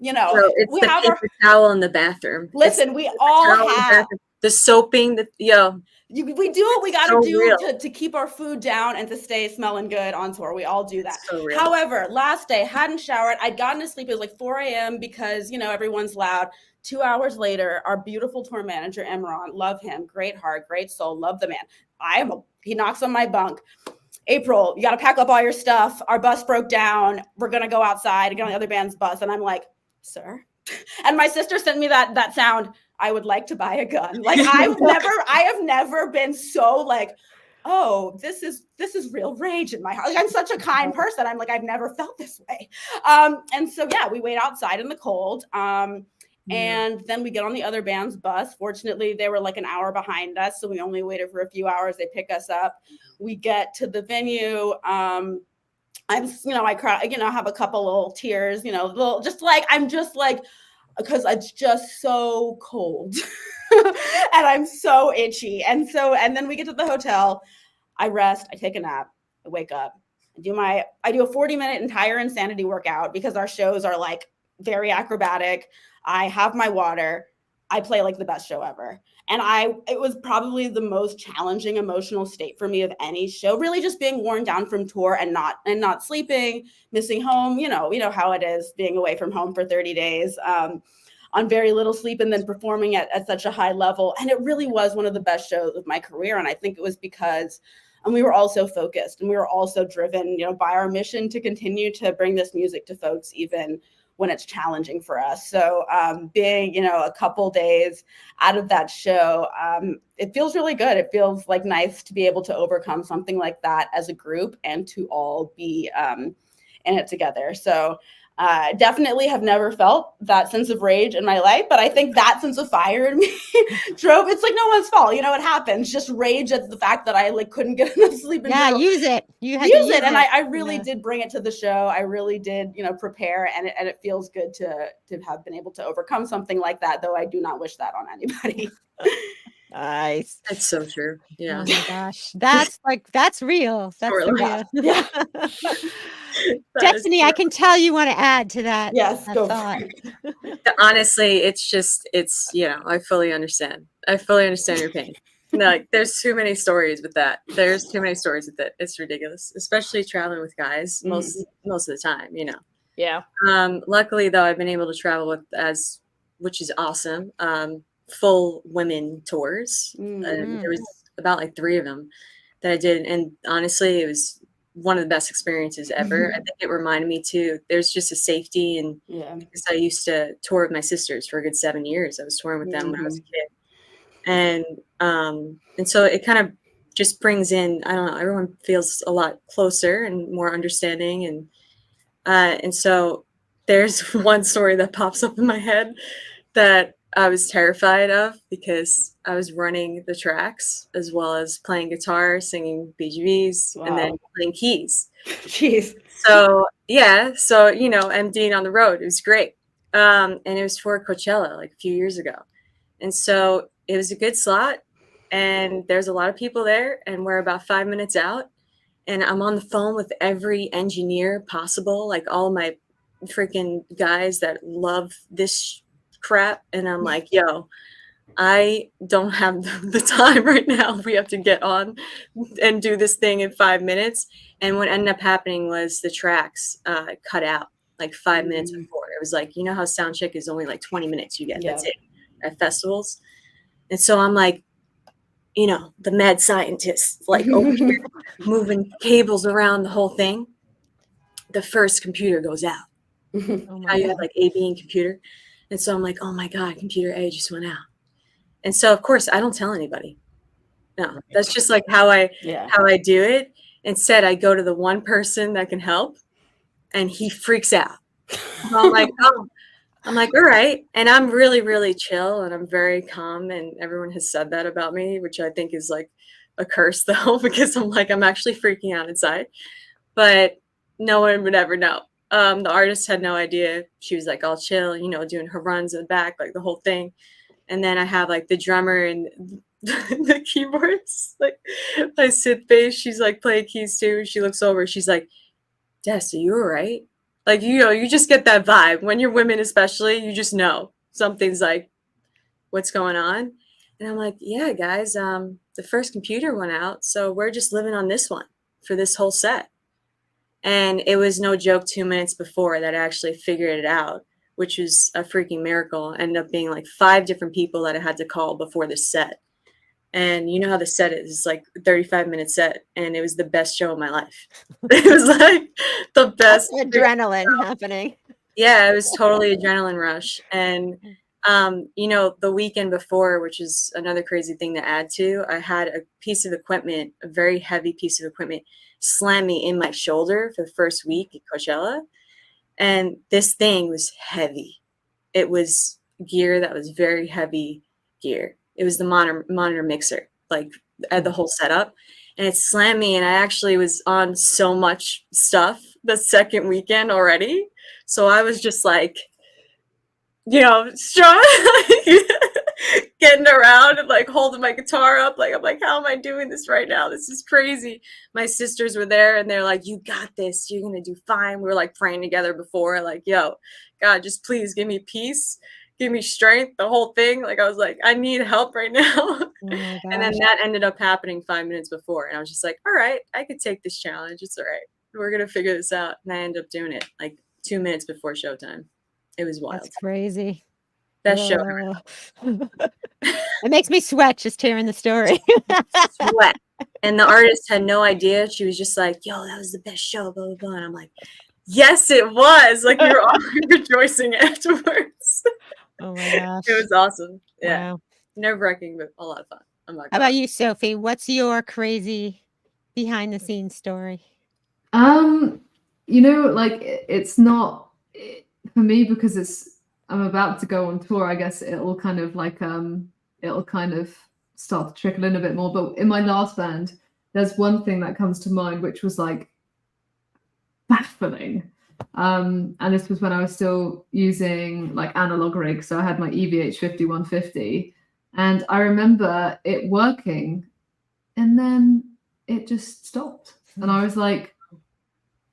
So it's we the have paper towel in the bathroom. Listen, we all have the soaping. we do what we got to So do real. to keep our food down and to stay smelling good on tour. We all do that. So real. However, last day, hadn't showered. I'd gotten to sleep. It was like 4 a.m. because, everyone's loud. 2 hours later, our beautiful tour manager, Imran, love him. Great heart, great soul. Love the man. He knocks on my bunk. April, you got to pack up all your stuff. Our bus broke down. We're going to go outside and get on the other band's bus. And I'm like, sir. And my sister sent me that sound. I would like to buy a gun. Like I have never been so like oh, this is real rage in my heart. Like, I'm such a kind person. I'm like, I've never felt this way. And so, yeah, we wait outside in the cold. And then we get on the other band's bus. Fortunately, they were like an hour behind us, so we only waited for a few hours. They pick us up. We get to the venue. I cry, have a couple little tears, I'm just like, because it's just so cold and I'm so itchy. And then we get to the hotel. I rest, I take a nap, I wake up, I do a 40-minute entire insanity workout because our shows are like very acrobatic. I have my water. I play like the best show ever. And it was probably the most challenging emotional state for me of any show, really just being worn down from tour and not sleeping, missing home, you know how it is being away from home for 30 days on very little sleep and then performing at such a high level. And it really was one of the best shows of my career. And I think it was because we were all so focused and we were all so driven, by our mission to continue to bring this music to folks, even when it's challenging for us. So being, a couple days out of that show, it feels really good. It feels like nice to be able to overcome something like that as a group and to all be in it together. So definitely have never felt that sense of rage in my life, but I think that sense of fire in me it's like no one's fault. It happens. Just rage at the fact that I couldn't get enough sleep. Use it. You had use to use it. And I really did bring it to the show. I really did, prepare, and it feels good to have been able to overcome something like that, though I do not wish that on anybody. Nice. That's so true. Yeah. Oh my gosh. That's real. That's real. Yeah. Destiny, I can tell you want to add to that. Yes, that go thought. Honestly, I fully understand. I fully understand your pain. No, there's too many stories with that. There's too many stories with it. It's ridiculous, especially traveling with guys most of the time, Yeah. Luckily though, I've been able to travel which is awesome. Full women tours. There was about 3 of them that I did. And honestly, it was one of the best experiences ever. I think it reminded me too, there's just a safety, and because I used to tour with my sisters for a good 7 years. I was touring with them when I was a kid. And so it kind of just brings in, I don't know, everyone feels a lot closer and more understanding. And so there's one story that pops up in my head that I was terrified of because I was running the tracks as well as playing guitar, singing BGVs, and then playing keys. Jeez. So yeah, MDing on the road, it was great. And it was for Coachella a few years ago. And so it was a good slot, and there's a lot of people there, and we're about 5 minutes out, and I'm on the phone with every engineer possible, all my freaking guys that love this crap, and I'm like, yo, I don't have the time right now. We have to get on and do this thing in 5 minutes. And what ended up happening was the tracks cut out 5 minutes before. It was how sound check is only 20 minutes you get. That's it at festivals. And so I'm the mad scientist, over here moving cables around the whole thing. The first computer goes out. Now you have A, B, and computer. And so I'm like, oh my God, computer A just went out. And so of course I don't tell anybody. No, that's just how I do it. Instead, I go to the one person that can help, and he freaks out. So I'm like, all right. And I'm really, really chill, and I'm very calm. And everyone has said that about me, which I think is a curse though, because I'm actually freaking out inside. But no one would ever know. The artist had no idea. She was all chill, doing her runs in the back, the whole thing. And then I have the drummer and the keyboards, my synth bass. She's playing keys too. She looks over. She's like, Des, are you all right? You just get that vibe when you're women, especially. You just know something's what's going on. And I'm like, yeah, guys, the first computer went out, so we're just living on this one for this whole set. And it was no joke 2 minutes before that I actually figured it out, which was a freaking miracle. Ended up being 5 different people that I had to call before the set. And you know how the set is, it's a 35-minute set, and it was the best show of my life. It was the best. Adrenaline happening. Yeah, it was totally adrenaline rush. And You know, the weekend before, which is another crazy thing to add to, I had a piece of equipment, a very heavy piece of equipment, slam me in my shoulder for the first week at Coachella. And this thing was heavy. It was gear that was very heavy gear. It was the monitor mixer, like the whole setup. And it slammed me, and I actually was on so much stuff the second weekend already. So I was just like, you know, strong, getting around and like holding my guitar up. Like, I'm like, how am I doing this right now? This is crazy. My sisters were there and they're like, you got this. You're going to do fine. We were like praying together before, like, yo, God, just please give me peace. Give me strength, the whole thing. Like, I was like, I need help right now. Oh my And then gosh. that ended up happening 5 minutes before. And I was just like, all right, I could take this challenge. It's all right. We're going to figure this out. And I ended up doing it like 2 minutes before showtime. It was wild. That's crazy. Best show. It makes me sweat just hearing the story. Sweat. And the artist had no idea. She was just like, yo, that was the best show, blah, blah, blah. And I'm like, yes, it was. Like, we were all rejoicing afterwards. Oh my gosh. It was awesome. Yeah. Wow. Nerve-wracking, but a lot of fun. I'm not How about you, Sophie? What's your crazy behind the scenes story? You know, like it's not for me because I'm about to go on tour. I guess it'll kind of start to trickle in a bit more. But in my last band, there's one thing that comes to mind, which was like baffling. And this was when I was still using like analog rigs. So I had my EVH 5150, and I remember it working, and then it just stopped. And I was like,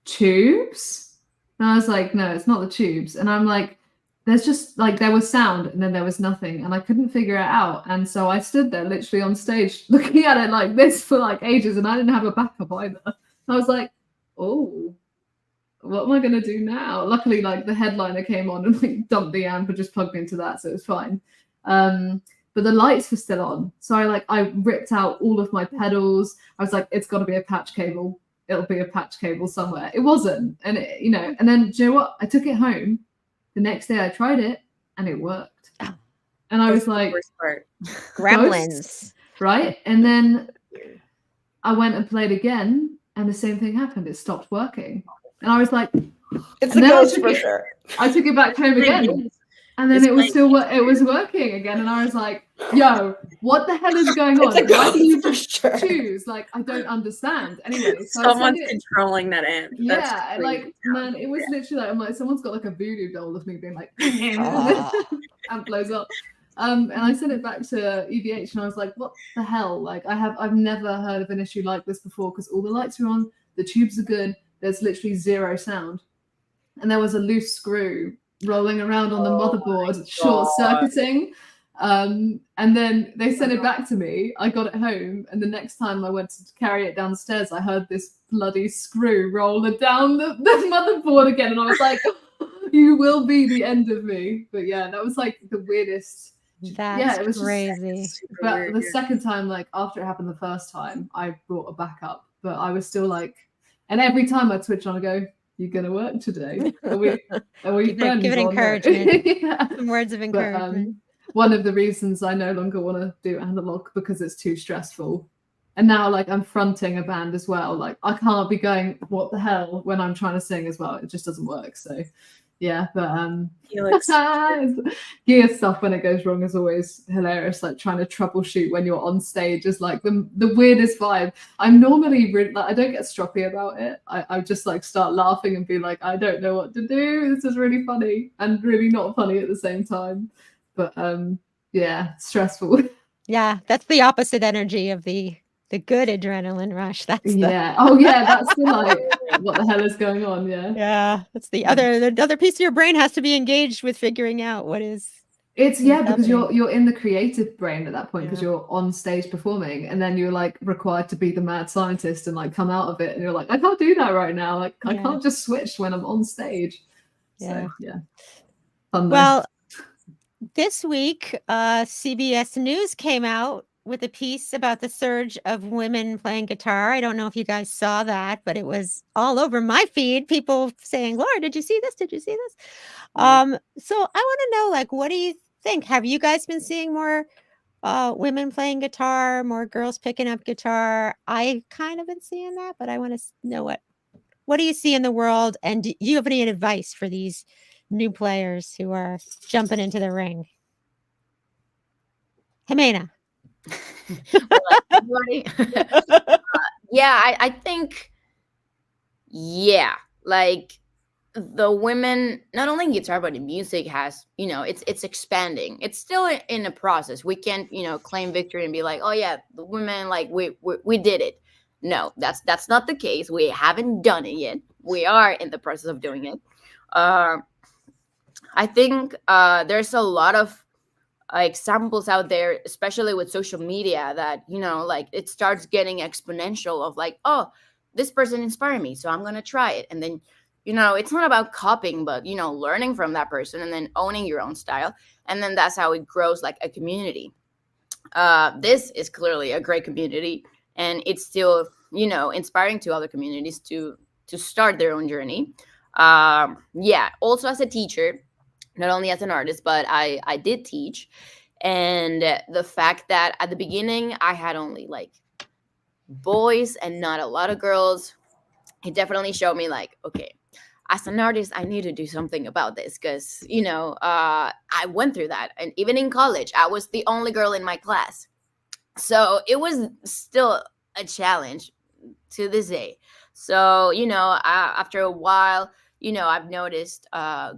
tubes? And I was like, no, it's not the tubes. And I'm like, there's just like, there was sound and then there was nothing, and I couldn't figure it out. And so I stood there literally on stage looking at it like this for like ages, and I didn't have a backup either. I was like, oh, what am I going to do now? Luckily, like the headliner came on and like dumped the amp and just plugged me into that, so it was fine. But the lights were still on. So I ripped out all of my pedals. I was like, it's got to be a patch cable. It'll be a patch cable somewhere. It wasn't. And it, you know, and then do you know what? I took it home. The next day I tried it and it worked. And I was like, Gremlins. right? And then I went and played again, and the same thing happened. It stopped working. And I was like, It's a ghost for sure. I took it back home again. And then it was working again. And I was like, yo, what the hell is going on? Why do you just choose? Like, I don't understand. Anyway, so someone's controlling that amp. Yeah, and like, man, it was literally like, I'm like, someone's got like a voodoo doll of me being like, amp blows up. And I sent it back to EVH, and I was like, what the hell? Like, I've never heard of an issue like this before, because all the lights are on, the tubes are good, there's literally zero sound. And there was a loose screw rolling around on the motherboard, short circuiting. And then they sent it back to me. I got it home, and the next time I went to carry it downstairs, I heard this bloody screw roll down the motherboard again, and I was like, you will be the end of me. But yeah, that was like the weirdest. That's it was crazy. But the second time, like after it happened the first time, I brought a backup, but I was still like, and every time I'd switch on, I go, "You gonna work today? Are we friends?" Give it encouragement. Yeah. Some words of encouragement. But, one of the reasons I no longer want to do analog, because it's too stressful. And now, like, I'm fronting a band as well. Like, I can't be going, what the hell, when I'm trying to sing as well. It just doesn't work. So, yeah. But gear stuff when it goes wrong is always hilarious. Like, trying to troubleshoot when you're on stage is like the weirdest vibe. I'm normally I don't get stroppy about it. I just like start laughing and be like, I don't know what to do. This is really funny and really not funny at the same time. But yeah, stressful. Yeah, that's the opposite energy of the good adrenaline rush. That's that's the like, what the hell is going on? Yeah, that's the other piece of your brain has to be engaged with figuring out what is. It's because you're in the creative brain at that point, because you're on stage performing, and then you're like required to be the mad scientist and like come out of it, and you're like, I can't do that right now. Like I can't just switch when I'm on stage. So fun. Well, this week, CBS News came out with a piece about the surge of women playing guitar. I don't know if you guys saw that, but it was all over my feed. People saying, Laura, did you see this? Did you see this? So I want to know, like, what do you think. Have you guys been seeing more women playing guitar, more girls picking up guitar? I kind of been seeing that, but I want to know what do you see in the world, and do you have any advice for these new players who are jumping into the ring? Jimena. Yeah, I think, yeah, like the women, not only in guitar but in music, has, it's expanding. It's still in a process. We can't, claim victory and be like, oh yeah, the women, like we did it. No, that's not the case. We haven't done it yet. We are in the process of doing it. I think there's a lot of examples out there, especially with social media, that like it starts getting exponential of like, oh, this person inspired me, so I'm gonna try it. And then it's not about copying, but learning from that person and then owning your own style. And then that's how it grows like a community. This is clearly a great community, and it's still inspiring to other communities to start their own journey. Yeah, also as a teacher, not only as an artist, but I did teach. And the fact that at the beginning I had only like boys and not a lot of girls, it definitely showed me like, okay, as an artist, I need to do something about this, because, I went through that. And even in college, I was the only girl in my class. So it was still a challenge to this day. So, after a while, I've noticed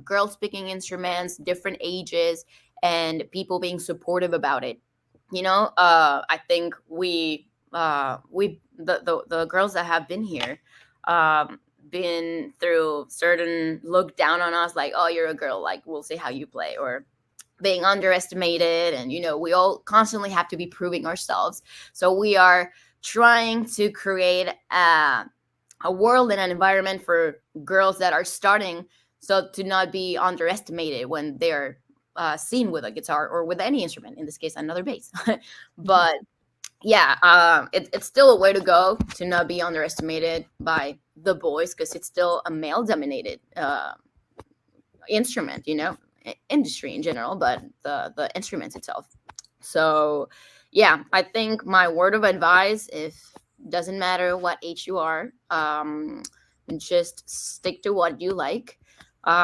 girls picking instruments, different ages, and people being supportive about it. I think the girls that have been here, been through certain look down on us, like, oh, you're a girl, like we'll see how you play, or being underestimated. And we all constantly have to be proving ourselves. So we are trying to create a world and an environment for girls that are starting, so to not be underestimated when they're seen with a guitar or with any instrument, in this case another bass. But yeah, it's still a way to go to not be underestimated by the boys, because it's still a male dominated instrument, industry in general, but the instruments itself. So yeah, I think my word of advice, if doesn't matter what age you are, just stick to what you like.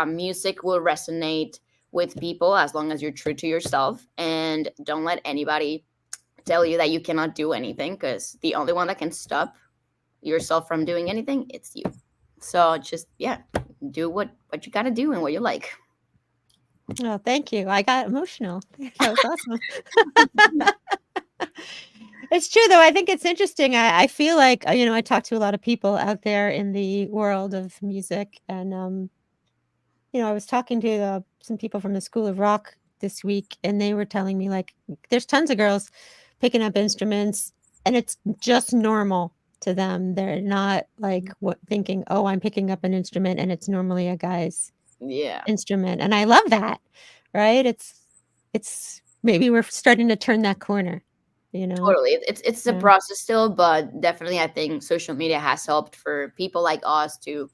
Music will resonate with people as long as you're true to yourself, and don't let anybody tell you that you cannot do anything, because the only one that can stop yourself from doing anything, it's you. So just do what you gotta do and what you like. Oh, thank you. I got emotional. That was awesome. It's true, though. I think it's interesting. I feel like, I talk to a lot of people out there in the world of music. And, I was talking to some people from the School of Rock this week, and they were telling me, like, there's tons of girls picking up instruments, and it's just normal to them. They're not like thinking, oh, I'm picking up an instrument and it's normally a guy's instrument. And I love that, right? It's maybe we're starting to turn that corner. Totally, it's a process still, but definitely I think social media has helped for people like us to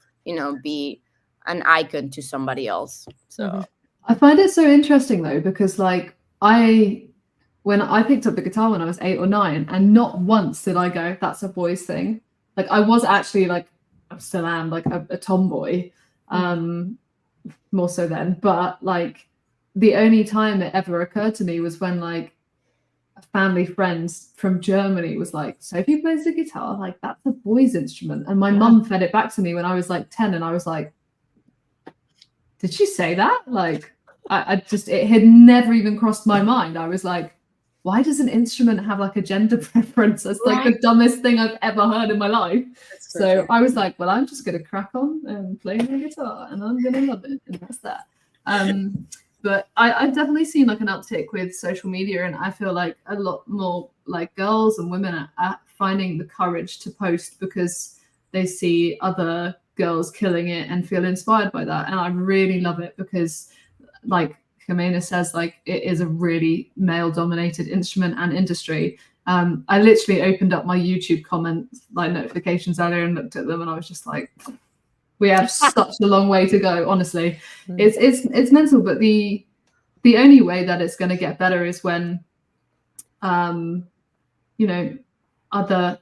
be an icon to somebody else. So I find it so interesting though, because like when I picked up the guitar when I was 8 or 9, and not once did I go, that's a boy's thing. Like I was actually like, I still am like a tomboy, more so then, but like the only time it ever occurred to me was when like a family friend from Germany was like, Sophie plays the guitar, like that's a boy's instrument. And my mum fed it back to me when I was like 10, and I was like, did she say that? Like I just, it had never even crossed my mind. I was like, why does an instrument have like a gender preference? That's like the dumbest thing I've ever heard in my life. So I was like, well, I'm just going to crack on and play the guitar, and I'm going to love it. And that's that. But I've definitely seen like an uptick with social media, and I feel like a lot more like girls and women are finding the courage to post because they see other girls killing it and feel inspired by that. And I really love it because, like Jimena says, like it is a really male dominated instrument and industry. I literally opened up my YouTube comment like notifications earlier and looked at them, and I was just like, we have such a long way to go. Honestly, it's mental. But the the only way that it's going to get better is when, you know, other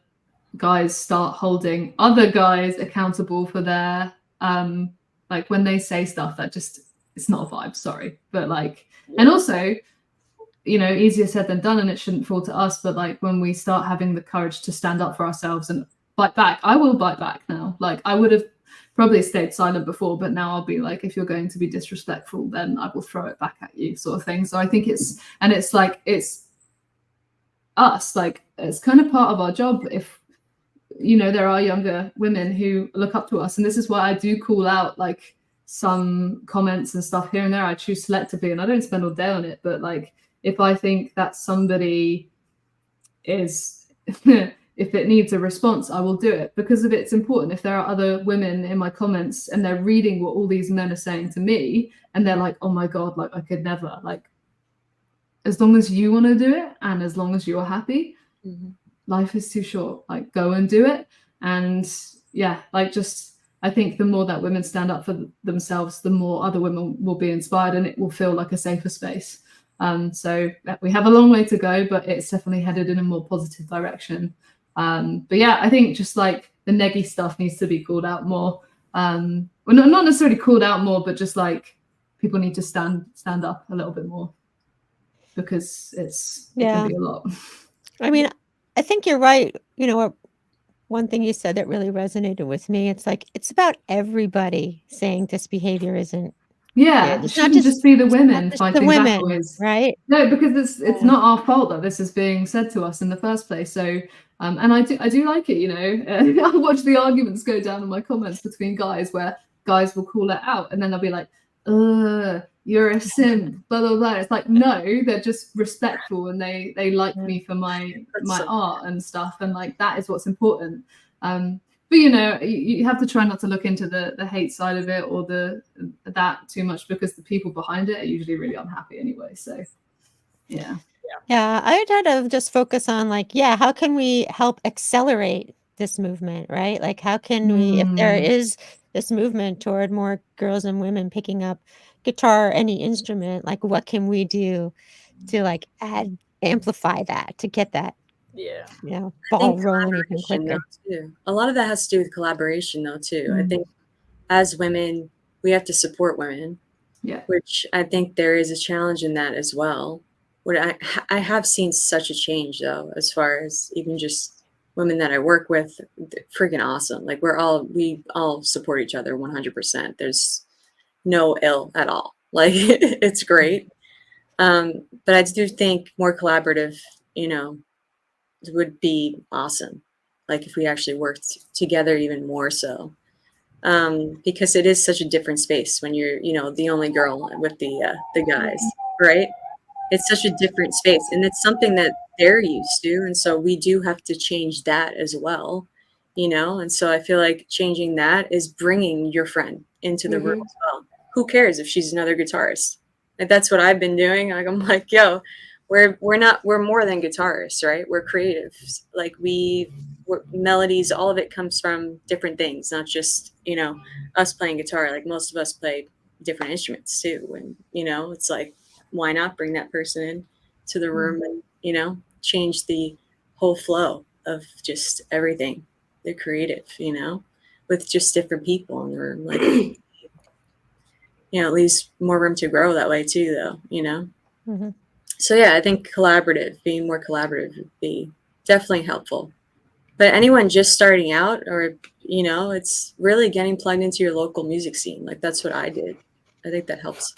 guys start holding other guys accountable for their, like when they say stuff that just, it's not a vibe, sorry. But like, and also, you know, easier said than done, and it shouldn't fall to us, but like when we start having the courage to stand up for ourselves and bite back, I will bite back now. Like I would have probably stayed silent before, but now I'll be like, if you're going to be disrespectful, then I will throw it back at you, sort of thing. So I think it's like, it's us, like it's kind of part of our job. If, you know, there are younger women who look up to us, and this is why I do call out like some comments and stuff here and there. I choose selectively, and I don't spend all day on it, but like, if I think that somebody is, if it needs a response, I will do it because of it's important. If there are other women in my comments and they're reading what all these men are saying to me, and they're like, oh my God, like I could never, like, as long as you want to do it and as long as you're happy, life is too short. Like go and do it. And yeah, like just, I think the more that women stand up for themselves, the more other women will be inspired, and it will feel like a safer space. So we have a long way to go, but it's definitely headed in a more positive direction. But yeah, I think just like the neggy stuff needs to be called out more. Well, not necessarily called out more, but just like people need to stand up a little bit more, because it can be a lot. I mean, I think you're right. You know, one thing you said that really resonated with me, it's like, it's about everybody saying this behavior isn't. Yeah, it shouldn't just be the women fighting back, right? No, because it's not our fault that this is being said to us in the first place. So, and I do like it, you know. I watch the arguments go down in my comments between guys, where guys will call it out, and then they'll be like, you're a simp, blah blah blah. It's like, no, they're just respectful, and they like me for my art and stuff, and like that is what's important. But you know, you have to try not to look into the hate side of it or that too much, because the people behind it are usually really unhappy anyway. So yeah, I try to just focus on like, how can we help accelerate this movement, right? Like how can we, if there is this movement toward more girls and women picking up guitar or any instrument, like what can we do to like amplify that, to get that ball rolling even quicker? Too. A lot of that has to do with collaboration though too. I think as women we have to support women, which I think there is a challenge in that as well. What I have seen such a change though, as far as even just women that I work with, freaking awesome. Like we all support each other 100%. There's no ill at all. Like it's great. But I do think more collaborative, you know, would be awesome. Like if we actually worked together even more so, because it is such a different space when you're, you know, the only girl with the guys, right? It's such a different space, and it's something that they're used to, and so we do have to change that as well, you know. And so I feel like changing that is bringing your friend into the room as well. Who cares if she's another guitarist? Like that's what I've been doing. Like I'm like, yo, we're more than guitarists, right? We're creatives. Like we're melodies, all of it comes from different things, not just, you know, us playing guitar. Like most of us play different instruments too, and you know, it's like, why not bring that person in to the room and, you know, change the whole flow of just everything. They're creative, you know, with just different people in the room. Like, you know, it leaves more room to grow that way too, though, you know. So yeah, I think being more collaborative would be definitely helpful. But anyone just starting out, or, you know, it's really getting plugged into your local music scene. Like that's what I did. I think that helps.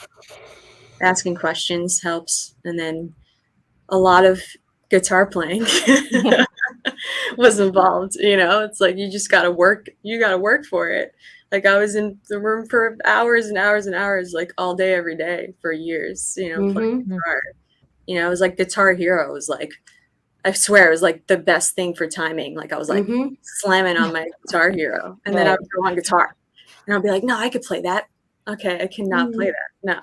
Asking questions helps. And then a lot of guitar playing was involved, you know. It's like you just gotta work for it. Like I was in the room for hours and hours and hours, like all day every day for years, you know, playing guitar. You know, it was like Guitar Hero. It was like, I swear it was like the best thing for timing. Like I was like slamming on my Guitar Hero, and then I would go on guitar and I'll be like, no, I could play that. Okay, I cannot play that. No.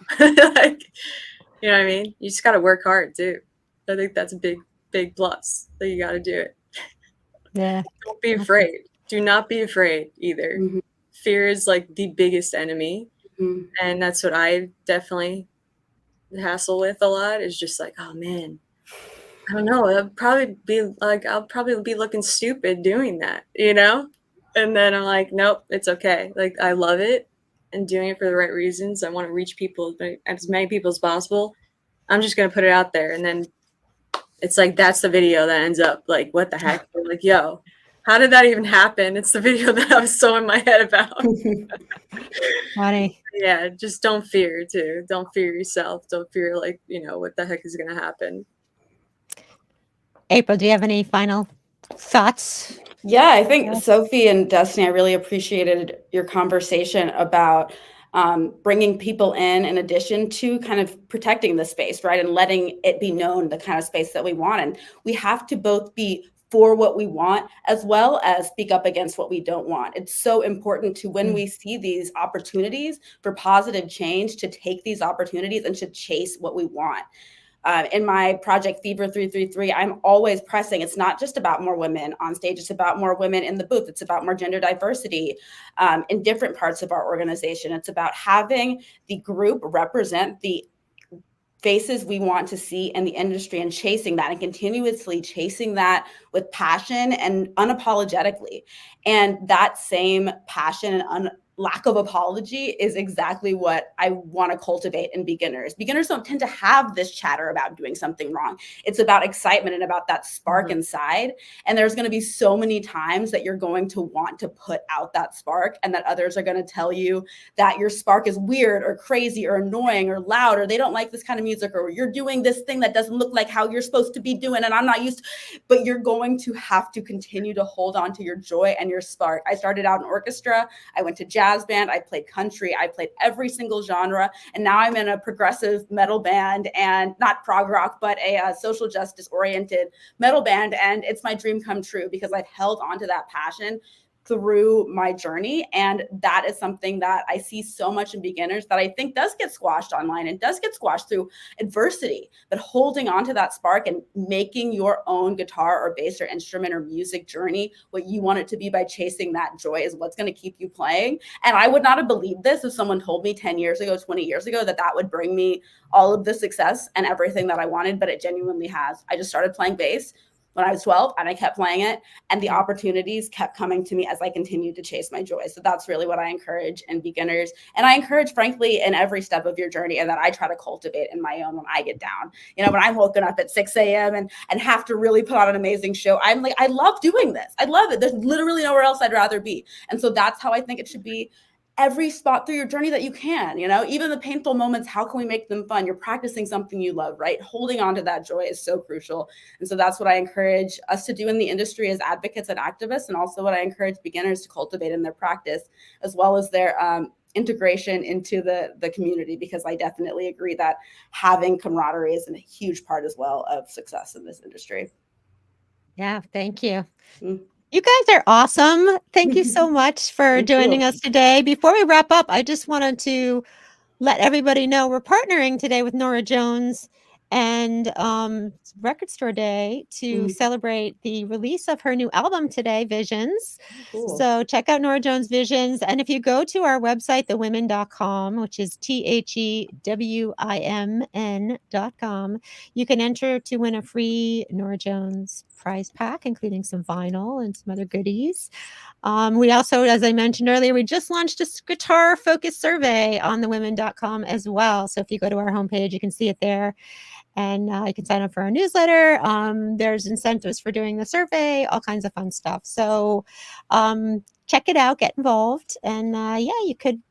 Like, you know what I mean? You just got to work hard too. I think that's a big plus that you got to do it. Yeah. Don't be afraid. Do not be afraid either. Fear is like the biggest enemy. And that's what I definitely hassle with a lot is just like, oh man, I don't know. I'll probably be looking stupid doing that, you know? And then I'm like, nope, it's okay. Like, I love it and doing it for the right reasons. I want to reach people, as many people as possible. I'm just going to put it out there. And then it's like, that's the video that ends up like, what the heck? I'm like, yo, how did that even happen? It's the video that I was so in my head about. Funny. Yeah, just don't fear too. Don't fear yourself. Don't fear like, you know, what the heck is going to happen. April, do you have any final thoughts? Yeah, I think Sophie and Destiny, I really appreciated your conversation about bringing people in addition to kind of protecting the space, right? And letting it be known the kind of space that we want. And we have to both be for what we want as well as speak up against what we don't want. It's so important to, when we see these opportunities for positive change, to take these opportunities and to chase what we want. In my project Fever 333, I'm always pressing. It's not just about more women on stage. It's about more women in the booth. It's about more gender diversity in different parts of our organization. It's about having the group represent the faces we want to see in the industry and chasing that and continuously chasing that with passion and unapologetically. And that same passion and lack of apology is exactly what I want to cultivate in beginners. Beginners don't tend to have this chatter about doing something wrong. It's about excitement and about that spark inside. And there's going to be so many times that you're going to want to put out that spark, and that others are going to tell you that your spark is weird or crazy or annoying or loud, or they don't like this kind of music, or you're doing this thing that doesn't look like how you're supposed to be doing and I'm not used to. But you're going to have to continue to hold on to your joy and your spark. I started out in orchestra. I went to jazz band, I played country, I played every single genre, and now I'm in a progressive metal band, and not prog rock, but a social justice oriented metal band. And it's my dream come true because I've held on to that passion through my journey. And that is something that I see so much in beginners that I think does get squashed online and does get squashed through adversity. But holding on to that spark and making your own guitar or bass or instrument or music journey what you want it to be by chasing that joy is what's going to keep you playing. And I would not have believed this if someone told me 10 years ago, 20 years ago, that would bring me all of the success and everything that I wanted, but it genuinely has. I just started playing bass when I was 12 and I kept playing it, and the opportunities kept coming to me as I continued to chase my joy. So that's really what I encourage in beginners. And I encourage, frankly, in every step of your journey, and that I try to cultivate in my own when I get down. You know, when I'm woken up at 6 a.m. and have to really put on an amazing show, I'm like, I love doing this. I love it. There's literally nowhere else I'd rather be. And so that's how I think it should be every spot through your journey that you can, you know, even the painful moments, how can we make them fun? You're practicing something you love, right? Holding on to that joy is so crucial. And so that's what I encourage us to do in the industry as advocates and activists, and also what I encourage beginners to cultivate in their practice, as well as their integration into the community, because I definitely agree that having camaraderie is a huge part as well of success in this industry. Yeah, thank you. You guys are awesome. Thank you so much for joining us today. Before we wrap up, I just wanted to let everybody know we're partnering today with Norah Jones and Record Store Day to celebrate the release of her new album today, Visions. Cool. So check out Norah Jones Visions. And if you go to our website, thewomen.com, which is THEWIMN.com, you can enter to win a free Norah Jones prize pack, including some vinyl and some other goodies. We also, as I mentioned earlier, we just launched a guitar focused survey on thewomen.com as well. So if you go to our homepage, you can see it there. And you can sign up for our newsletter. There's incentives for doing the survey, all kinds of fun stuff. So check it out, get involved. And yeah, you could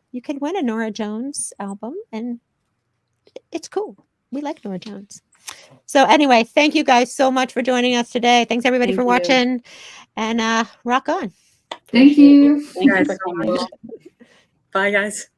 win a Norah Jones album, and it's cool. We like Norah Jones. So anyway, thank you guys so much for joining us today. Thanks everybody for watching, and rock on. Thank you. Thank you for coming. Bye, guys.